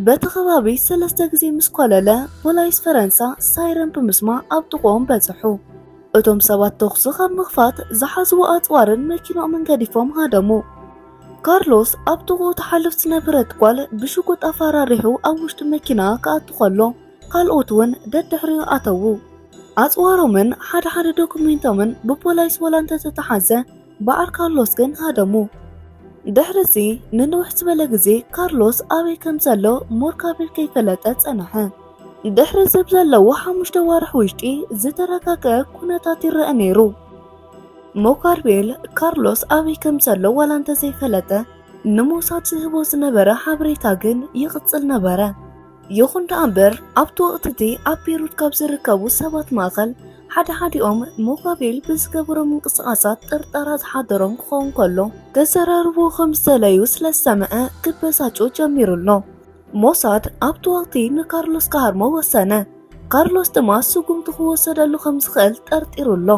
በቲ ከባቢ 3 ግዜ ምስ ኮለለ ፖላይስ ፈረንሳ ሳይረን ብምስማዕ ኣብ ጥቕኦም በፅሑ። እቶም ሰባት ተኽሲ ካብ ምኽፋት ዝሓዝዎ ኣፅዋርን መኪንኦምን ገዲፎም ሃደሙ። ካርሎስ ኣብ ጥቕኡ ተሓልፍ ዝነበረት ጓል ብሽጉጥ ኣፈራሪሑ ኣብ ውሽጢ መኪና ክኣቱ ከሎ ካልኦት እውን ደድሕሪኡ ኣተዉ። ኣፅዋሮምን ሓደ ዶኩሜንቶምን ብፖላይስ ዋላ እንተተተሓዘ በዓል ካርሎስ ግን ሃደሙ። ድሕሪዚ ንንውሕ ዝበለ ግዜ ካርሎስ ኣበይ ከም ዘሎ ሞርካቤል ከይፈለጠ ጸንሐ። ድሕሪ ዝብ ዘለዎ 5 ዋርሕ ውሽጢ ዝተረጋገአ ኩነታት ይረአ ነይሩ። ሞርካቤል ካርሎስ ኣበይ ከም ዘሎ ዋላ እንተዘይፈለጠ ንሞሳድ ዝህቦ ዝነበረ ሓበሬታ ግን ይቕጽል ነበረ። ይኹን ደኣምበር ኣብቲ ወቕቲ እቲ ኣብ ቤይሩት ካብ ዝርከቡ ሰባት ማእኸል ሓዲኦም ሞርካቤል ብዝገበሮም ምንቅስቓሳት ጥርጣራ ዝሓደሮም ክኸውን ከሎ ተዘራርቦ ከም ዝተለዩ ስለዝሰምዐ ክበሳጮ ጀሚሩሎ። ሞሳድ ኣብቲ ወቕቲ ንካርሎስ ክሃርሞ ወሰነ። ካርሎስ ድማ ስጉምቲ ክወሰደሉ ከም ዝኽእል ጠርጢሩሎ።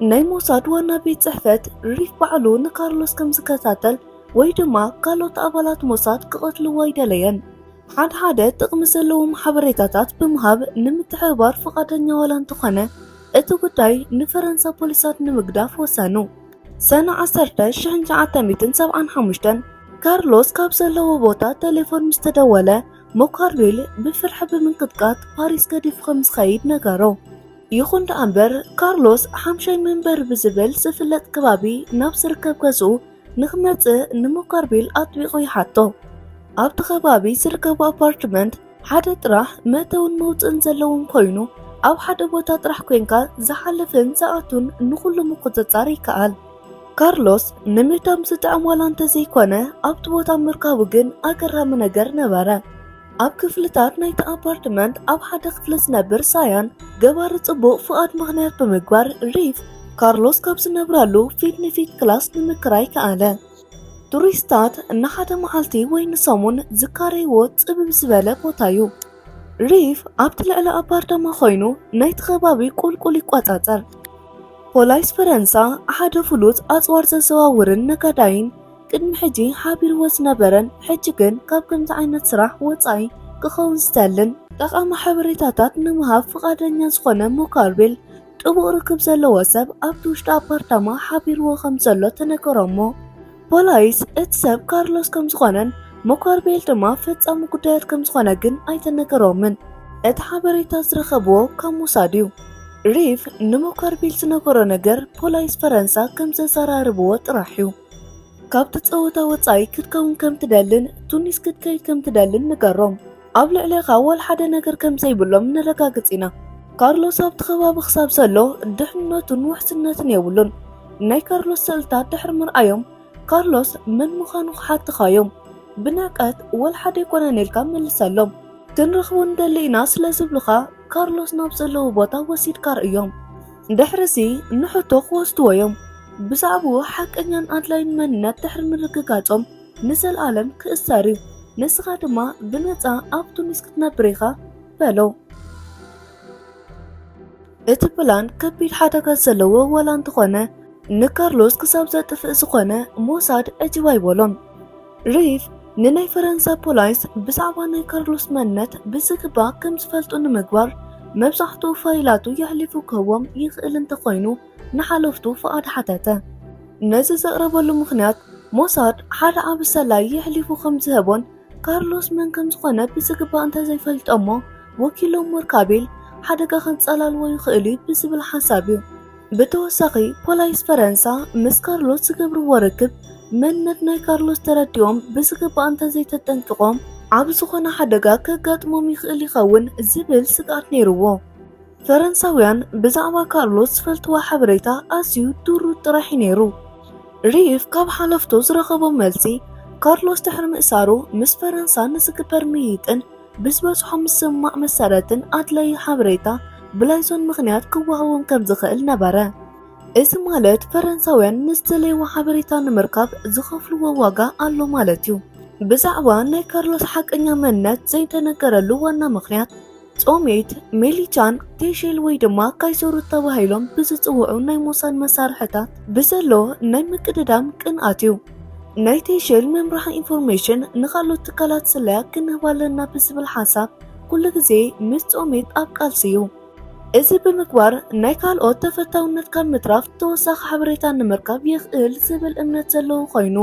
ናይ ሞሳድ ዋና ቤት ጽሕፈት ሪፍ ባዕሉ ንካርሎስ ከም ዝከታተል ወይ ድማ ካልኦት ኣባላት ሞሳድ ክቐትልዎ ኣይደለየን። ሓደ ጥቕሚ ዘለዎም ሓበሬታታት ብምሃብ ንምትሕብባር ፈቃደኛ ዋላ እንተኾነ እቲ ጉዳይ ንፈረንሳ ፖሊሳት ንምግዳፍ ወሰኑ። ሰነ 1975 ካርሎስ ካብ ዘለዎ ቦታ ቴሌፎን ምስ ተደወለ ሞርካቤል ብፍርሒ ብምንቅጥቃጥ ፓሪስ ገዲፉ ከም ዝኸይድ ነገሮ። ይኹን ደኣምበር ካርሎስ ሓምሻይ መንበሪ ብዝብል ዝፍለጥ ከባቢ ናብ ዝርከብ ገዝኡ ንኽመጽእ ንሞርካቤል ኣጥቢቑ ይሓቶ። ኣብቲ ከባቢ ዝርከቡ ኣፓርትመንት ሓደ ጥራሕ መእተውን መውፅእን ዘለዎም ኮይኑ ኣብ ሓደ ቦታ ጥራሕ ኮንካ ዝሓልፍን ዝኣቱን ንኹሉ ምቁፅጻር ይከኣል። ካርሎስ ንምእታም ዝጥዕም ዋላ እንተዘይኮነ ኣብቲ ቦታ ምርካቡ ግን ኣገራሚ ነገር ነበረ። ኣብ ክፍልታት ናይቲ ኣፓርትመንት ኣብ ሓደ ክፍሊ ዝነብር ሳያን ገባሪ ጽቡቕ ፍቓድ ምኽንያት ብምግባር ሪፍ ካርሎስ ካብ ዝነብራሉ ፊት ንፊት ክላስ ንምክራይ ከኣለ። ቱሪስታት ንሓደ መዓልቲ ወይ ንሰሙን ዝካረይዎ ጽብብ ዝበለ ቦታ እዩ። ሪፍ ኣብቲ ልዕሊ ኣፓርታማ ኮይኑ ናይቲ ከባቢ ቁልቁል ይቆጻጸር። ፖላይስ ፈረንሳ ሓደ ፍሉጥ ኣፅዋር ዘዘዋውርን ነጋዳይን ቅድሚ ሕጂ ሓቢርዎ ዝነበረን ሕጂ ግን ካብ ከምዚ ዓይነት ስራሕ ወፃኢ ክኸውን ዝተልን ጠቓሚ ሓበሬታታት ንምሃብ ፈቃደኛ ዝኾነ ሞርካቤል ጥቡቕ ርክብ ዘለዎ ሰብ ኣብቲ ውሽጢ ኣፓርታማ ሓቢርዎ ከም ዘሎ ተነገሮሞ። ፖላይስ እቲ ሰብ ካርሎስ ከም ዝኾነን ሞርካቤል ድማ ፈጻሚ ጉዳያት ከም ዝኾነ ግን ኣይተነገሮምን። እቲ ሓበሬታ ዝረኸብዎ ካብ ሞሳድ እዩ። ሪፍ ንሞርካቤል ዝነገሮ ነገር ፖላይስ ፈረንሳ ከም ዘዘራርብዎ ጥራሕ እዩ። ካብቲ ፀወታ ወፃኢ ክትከውን ከም ትደልን ቱኒስ ክትከይድ ከም ትደልን ንገሮም። ኣብ ልዕሊኻ ወል ሓደ ነገር ከም ዘይብሎም ንረጋግፅ ኢና። ካርሎስ ኣብቲ ከባቢ ክሳብ ዘሎ ድሕንነቱን ውሕስነትን የብሉን። ናይ ካርሎስ ስእልታት ድሕሪ ምርኣዮም ካርሎስ መን ምዃኑ ክሓትኻዮም ብንዕቀት ወል ሓደ ይኮነን ኢልካ መልሰሎም። ክንረኽቦ ንደሊ ኢና ስለ ዝብልኻ ካርሎስ ናብ ዘለዎ ቦታ ወሲድካ ርእዮም። ድሕሪዚ ንሕቶ ክወስድዎዮም ብዛዕባኡ ሓቀኛን ኣድላይን መንነት ድሕሪ ምርግጋጾም ንዘለኣለም ክእሰር እዩ። ንስኻ ድማ ብነፃ ኣብ ቱኒስ ክትነብር ኢኻ በሎ። እቲ ፕላን ከቢድ ሓደጋ ዘለዎ ዋላ እንተኾነ ንካርሎስ ክሳብ ዘጥፍእ ዝኾነ ሞሳድ ዕጅባ ይበሎም። ሪፍ ንናይ ፈረንሳይ ፖሊስ ብዛዕባ ናይ ካርሎስ መንነት ብዝግባእ ከም ዝፈልጡ ንምግባር መብዛሕትኡ ፋይላቱ የሕሊፉ ክህቦም ይኽእል እንተኾይኑ ንሓለፍቱ ፍቓድ ሓተተ። ነዚ ዘቕረበሉ ምኽንያት ሞሳድ ሓደ ዓብ ሰላይ የሕሊፉ ከም ዝህቦን ካርሎስ መን ከም ዝኾነ ብዝግባእ እንተዘይፈልጦሞ ወኪሎም ሞርካቤል ሓደጋ ከንጸላልዎ ይኽእል ብዝብል ሓሳብ እዩ። ብተወሳኺ ፖሊስ ፈረንሳ ምስ ካርሎስ ዝገብርዎ ርክብ መንነት ናይ ካርሎስ ተረዲኦም ብዝግባእ እንተዘይተጠንቅቖም ዓብ ዝኾነ ሓደጋ ከጋጥሞም ይኽእል ይኸውን ዝብል ስጋኣት ነይርዎ። ፈረንሳውያን ብዛዕባ ካርሎስ ዝፈልጥዎ ሓበሬታ ኣዝዩ ድሩት ጥራሕ ነይሩ። ሪፍ ካብ ሓለፍቱ ዝረኸቦ መልሲ ካርሎስ ድሕሪ ምእሳሩ ምስ ፈረንሳ ንዝግበር ምይይጥን ብዝበዝሖ ምስማዕ መሰረትን ኣድላይ ሓበሬታ ብላይዞን ምኽንያት ክወሃቦም ከም ዝኽእል ነበረ። እዚ ማለት ፈረንሳውያን ንዝደለይዎ ሓበሬታ ንምርካብ ዝኸፍልዎ ዋጋ ኣሎ ማለት እዩ። ብዛዕባ ናይ ካርሎስ ሓቀኛ መንነት ዘይተነገረሉ ዋና ምኽንያት ጾሜት ሜሊቻን ቴሼል ወይ ድማ ካይሰሩት ተባሂሎም ብዝፅውዑ ናይ ሞሳድ መሳርሕታት ብዘሎ ናይ ምቅድዳም ቅንኣት እዩ። ናይ ቴሼል መምራሕ ኢንፎርሜሽን ንኻልኦት ትካላት ስለያ ክንህብ ኣለና ብዝብል ሓሳብ ኩሉ ግዜ ምስ ጾሜት ኣብ ቃልሲ እዩ። እዚ ብምግባር ናይ ካልኦት ተፈታውነት ካብ ምትራፍ ተወሳኺ ሓበሬታ ንምርካብ ይኽእል ዝብል እምነት ዘለዎ ኮይኑ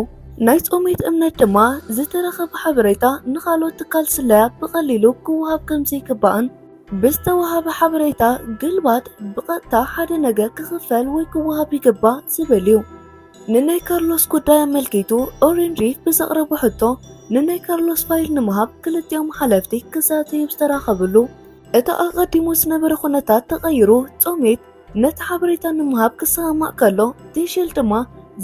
ናይ ጾሜት እምነት ድማ ዝተረኸበ ሓበሬታ ንኻልኦት ትካል ስለያ ብቐሊሉ ክወሃብ ከም ዘይግባእን ብዝተወሃበ ሓበሬታ ግልባት ብቐጥታ ሓደ ነገር ክኽፈል ወይ ክወሃብ ይግባእ ዝብል እዩ። ንናይ ካርሎስ ጉዳይ ኣመልኪቱ ኦሬን ሪፍ ብዘቕረቦ ሕቶ ንናይ ካርሎስ ፋይል ንምሃብ ክልቲኦም ሓለፍቲ ክሳተዩ ዝተራኸብሉ እቲ ኣቐዲሙ ዝነበረ ኩነታት ተቐይሩ ጾሜት ነቲ ሓበሬታ ንምሃብ ክሰማዕ ከሎ ቴሼል ድማ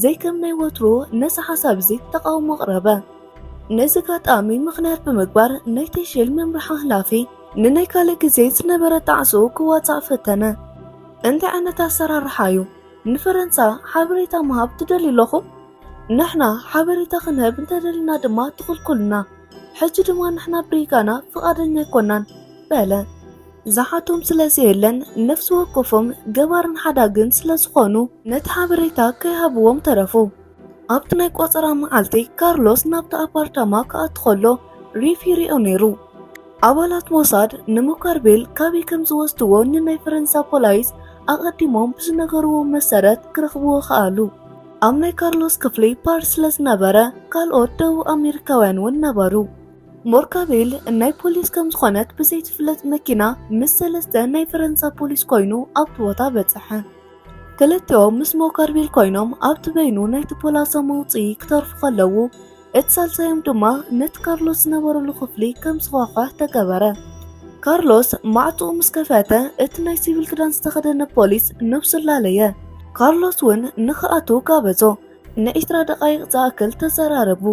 ዘይከም ናይ ወትሩ ነዚ ሓሳብ እዚ ተቃውሞ ኣቕረበ። ነዚ ጋጣሚ ምኽንያት ብምግባር ናይ ቴሼል መምርሒ ሓላፊ ንናይ ካልእ ግዜ ዝነበረ ጣዕስኡ ክዋፃእ ፈተነ። እንታይ ዓይነት ኣሰራርሓ እዩ? ንፈረንሳ ሓበሬታ ምሃብ ትደልዩ ኣለኹም? ንሕና ሓበሬታ ክንህብ እንተደሊና ድማ ትኽልኩልና። ሕጂ ድማ ንሕና ብሪጋና ፍቓደኛ ኣይኮናን በለ። ዝሓቶም ስለዘየለን ነፍሲ ወከፎም ገባርን ሓዳግን ስለዝኾኑ ነቲ ሓበሬታ ከይሃብዎም ተረፉ። ኣብቲ ናይ ቆፀራ መዓልቲ ካርሎስ ናብቲ ኣፓርታማ ክኣቱ ከሎ ሪፍ ይሪኦ ነይሩ። ኣባላት ሞሳድ ንሞካርቤል ካበይ ከም ዝወስድዎ ንናይ ፈረንሳ ፖሊስ ኣቐዲሞም ብዝነገርዎ መሰረት ክረኽብዎ ከኣሉ። ኣብ ናይ ካርሎስ ክፍሊ ፓርስ ስለዝነበረ ካልኦት ደቡብ ኣሜሪካውያን እውን ነበሩ። ሞርካቤል ናይ ፖሊስ ከም ዝኾነት ብዘይትፍለጥ መኪና ምስ ሰለስተ ናይ ፈረንሳ ፖሊስ ኮይኑ ኣብቲ ቦታ በፅሐ። ክልቲኦም ምስ ሞካርቤል ኮይኖም ኣብቲ በይኑ ናይቲ ፖላሳ መውፅኢ ክተርፉ ከለዉ እቲ ሳልሳዮም ድማ ነቲ ካርሎስ ዝነበረሉ ክፍሊ ከም ዝኸዋኽሕ ተገበረ። ካርሎስ ማዕፅኡ ምስ ከፈተ እቲ ናይ ሲቪል ክዳን ዝተኸደነ ፖሊስ ነብሱ ላለየ። ካርሎስ እውን ንኽኣቱ ጋበዞ። ንዒስራ ደቓይቕ ዝኣክል ተዘራረቡ።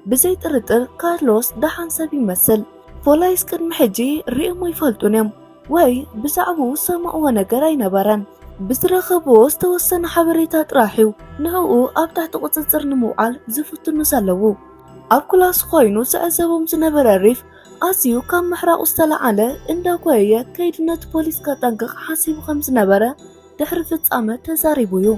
ብዘይ ጥርጥር ካርሎስ ደሓን ሰብ ይመስል። ፖሊስ ቅድሚ ሕጂ ሪኦሞ ይፈልጡን እዮም ወይ ብዛዕባኡ ዝሰምዕዎ ነገር ኣይነበረን። ብዝረኸብዎ ዝተወሰነ ሓበሬታ ጥራሕ እዩ ንዕኡ ኣብ ታሕቲ ቁፅፅር ንምውዓል ዝፍትኑ ዘለዉ። ኣብ ክላስ ኮይኑ ዝዕዘቦም ዝነበረ ሪፍ ኣዝዩ ካብ ምሕራቁ ዝተለዓለ እንዳጓየየ ከይዲ ነቲ ፖሊስ ከጠንቅቕ ሓሲቡ ከም ዝነበረ ድሕሪ ፍጻመ ተዛሪቡ እዩ።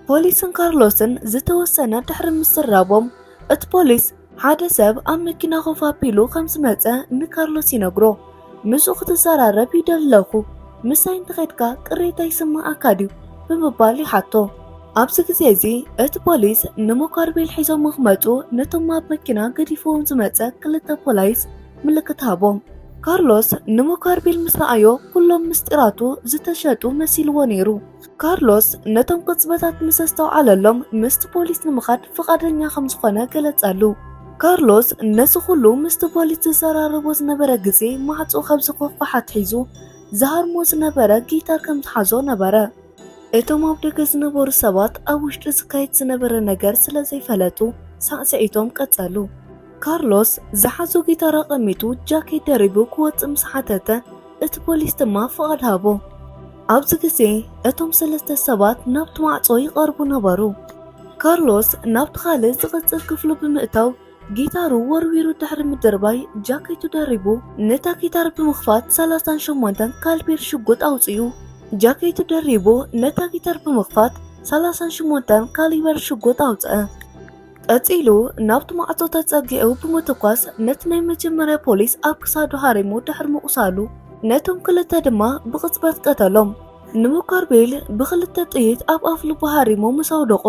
ፖሊስን ካርሎስን ዝተወሰነ ድሕሪ ምስራቦም እቲ ፖሊስ ሓደ ሰብ ኣብ መኪና ኮፍ ኣቢሉ ከም ዝመፀ ንካርሎስ ይነግሮ። ምስኡ ክትዘራረብ ይደለኹ ምሳይ እንተኸድካ ቅሬታ ይስማዓካ ድዩ ብምባል ይሓቶ። ኣብዚ ግዜ እዚ እቲ ፖሊስ ንሞካርቤል ሒዞም ክመፁ ነቶም ኣብ መኪና ገዲፎም ዝመፀ ክልተ ፖሊስ ምልክት ሃቦም። ካርሎስ ንሞካርቤል ምስ ረኣዮ ኩሎም ምስጢራቱ ዝተሸጡ መሲልዎ ነይሩ። ካርሎስ ነቶም ቅጽበታት ምስ ዝተውዓለሎም ምስቲ ፖሊስ ንምኻድ ፍቓደኛ ከም ዝኾነ ገለጸሉ። ካርሎስ ነዚ ኩሉ ምስቲ ፖሊስ ዝዘራረቦ ዝነበረ ግዜ ማዕፁ ካብ ዝኸፍሓት ሒዙ ዝሃርሞ ዝነበረ ጊታር ከም ዝሓዞ ነበረ። እቶም ኣብ ደገ ዝነበሩ ሰባት ኣብ ውሽጢ ዝካየድ ዝነበረ ነገር ስለዘይፈለጡ ሳዕስዒቶም ቀጸሉ። ካርሎስ ዝሓዞ ጊታር ኣቐሚጡ ጃኬት ደሪቡ ክወፅእ ምስ ሓተተ እቲ ፖሊስ ድማ ፍቓድ ሃቦ። ኣብዚ ግዜ እቶም ሰለስተ ሰባት ናብቲ ማዕጾ ይቐርቡ ነበሩ። ካርሎስ ናብቲ ካልእ ዝቕጽል ክፍሉ ብምእታው ጊታሩ ወርዊሩ ድሕሪ ምድርባይ ጃኬቱ ደሪቡ ነታ ጊታር ብምኽፋት 38 ካልቤር ሽጉጥ ኣውፅኡ ጃኬቱ ደሪቡ ነታ ጊታር ብምኽፋት 38 ካሊበር ሽጉጥ ኣውፅአ። ቀፂሉ ናብቲ ማዕጾ ተጸጊዑ ብምትኳስ ነቲ ናይ መጀመርያ ፖሊስ ኣብ ክሳዱ ሃሪሙ ድሕሪ ምቁሳሉ ነቶም ክልተ ድማ ብቕጽበት ቀተሎም። ንሙካርቤል ብክልተ ጥይት ኣብ ኣፍ ልቡ ሃሪሙ ምስ ኣውደቆ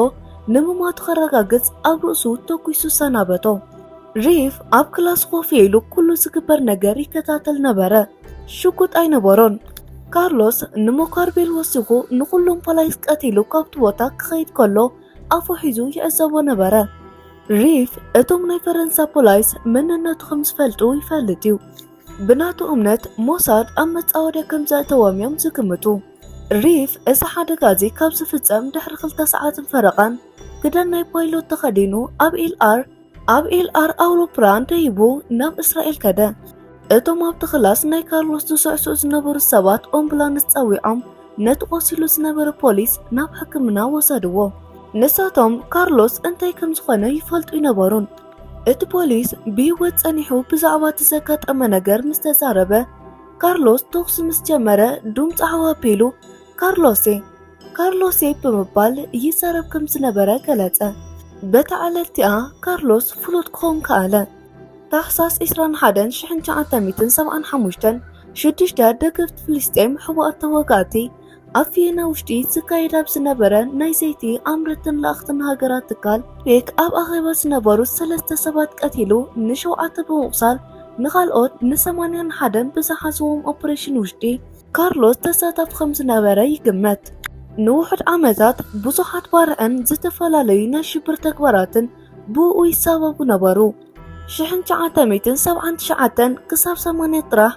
ንምማቱ ከረጋግጽ ኣብ ርእሱ ተኩሱ ሰናበቶ። ሪፍ ኣብ ክላስ ኮፍ ኢሉ ኩሉ ዝግበር ነገር ይከታተል ነበረ። ሽጉጥ ኣይነበሮን። ካርሎስ ንሙካርቤል ወሲኹ ንኩሎም ፖሊስ ቀቲሉ ካብቲ ቦታ ክኸይድ ከሎ ኣፉ ሒዙ ይዕዘቦ ነበረ። ሪፍ እቶም ናይ ፈረንሳ ፖሊስ መንነቱ ከም ዝፈልጡ ይፈልጥ እዩ። ብናቱ እምነት ሞሳድ ኣብ መጻወድያ ከም ዘእተዎም እዮም ዝግምቱ። ሪፍ እዚ ሓደጋ እዚ ካብ ዝፍጸም ድሕሪ 2 ሰዓትን ፈረቓን ክዳን ናይ ፓይሎት ተኸዲኑ ኣብ ኤልኣር ኣውሮፕላን ደይቡ ናብ እስራኤል ከደ። እቶም ኣብቲ ክላስ ናይ ካርሎስ ዝስዕስዑ ዝነበሩ ሰባት ኣምቡላንስ ጸዊዖም ነቲ ቆሲሉ ዝነበረ ፖሊስ ናብ ሕክምና ወሰድዎ። ንሳቶም ካርሎስ እንታይ ከም ዝኾነ ይፈልጡ ይነበሩን። እቲ ፖሊስ ብህይወት ጸኒሑ ብዛዕባ እቲ ዘጋጠመ ነገር ምስ ተዛረበ ካርሎስ ተኹሲ ምስ ጀመረ ድምፂ ሓዋፒሉ ካርሎሴ ብምባል ይዛረብ ከም ዝነበረ ገለጸ። በታ ዕለልቲኣ ካርሎስ ፍሉጥ ክኾን ከኣለ። ታሕሳስ 21 1975 6 ደገፍቲ ፍልስጤም ሕቡኣት ተወጋእቲ ኣብ ቪየና ውሽጢ ዝካየድ ኣብ ዝነበረ ናይ ዘይቲ ኣምረትን ለኣኽትን ሃገራት ትካል ፔክ ኣብ ኣኼባ ዝነበሩ 3 ሰባት ቀቲሉ ን7 ብምቁሳል ንኻልኦት ን81 ብዝሓዝዎም ኦፕሬሽን ውሽጢ ካርሎስ ተሳታፊ ከም ዝነበረ ይግመት። ንውሕድ ዓመታት ብዙሓት ባርዕን ዝተፈላለዩ ናይ ሽብር ተግባራትን ብኡ ይሳበቡ ነበሩ። 1979 ክሳብ 80 ጥራሕ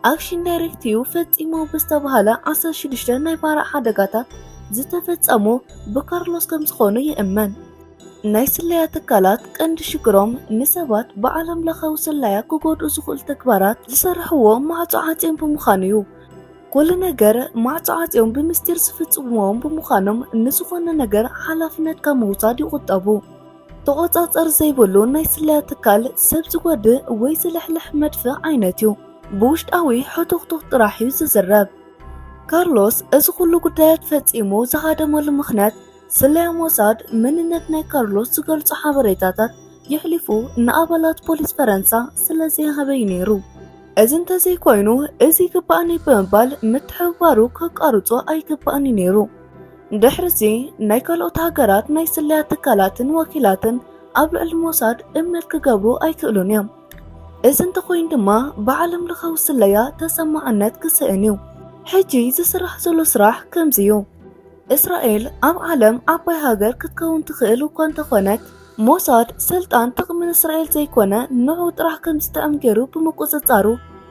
ኣክሽን ዳይሬክቲቭ ፈጺሞ ብዝተባሃለ 16 ናይ ባርዕ ሓደጋታት ዝተፈጸሙ ብካርሎስ ከም ዝኾኑ ይእመን። ናይ ስለያ ትካላት ቀንዲ ሽግሮም ንሰባት ብዓለም ለኻዊ ስለያ ክጎድኡ ዝኽእሉ ተግባራት ዝሰርሕዎ ማዕጾ ዓጺዮም ብምዃኑ እዩ። ኩሉ ነገር ማዕጾ ዓጺዮም ብምስጢር ዝፍጽምዎም ብምዃኖም ንዝኾነ ነገር ሓላፍነት ካብ ምውሳድ ይቁጠቡ። ተቆጻጸር ዘይብሉ ናይ ስለያ ትካል ሰብ ዝጎድእ ወይ ዝልሕልሕ መድፍዕ ዓይነት እዩ። ብውሽጣዊ ሕቱኽቱኽ ጥራሕ እዩ ዝዝረብ። ካርሎስ እዚ ኩሉ ጉዳያት ፈጺሙ ዝሃደመሉ ምኽንያት ስለያ ሞሳድ መንነት ናይ ካርሎስ ዝገልጹ ሓበሬታታት ይሕሊፉ ንኣባላት ፖሊስ ፈረንሳ ስለዘይሃበይ ነይሩ። እዚ እንተዘይኮይኑ እዚ ይግባእኒ ብምባል ምትሕብባሩ ከቃርጾ ኣይግባእኒ ነይሩ። ድሕሪዚ ናይ ካልኦት ሃገራት ናይ ስለያ ትካላትን ወኪላትን ኣብ ልዕሊ ሞሳድ እምነት ክገብሩ ኣይክእሉን እዮም። እዚ እንተኮይኑ ድማ ብዓለም ለኻዊ ስለያ ተሰማዕነት ክስእን እዩ። ሕጂ ዝስራሕ ዘሎ ስራሕ ከምዚ እዩ። እስራኤል ኣብ ዓለም ዓባይ ሃገር ክትከውን ትኽእል እኳ እንተኾነት ሞሳድ ስልጣን ጥቕሚ እስራኤል ዘይኮነ ንዑ ጥራሕ ከም ዝጠቕም ገይሩ ብምቁፅጻሩ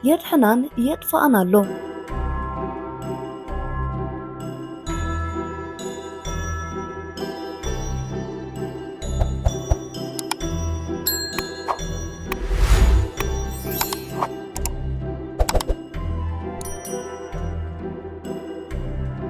የድሕናን የጥፋኣን ኣሎ።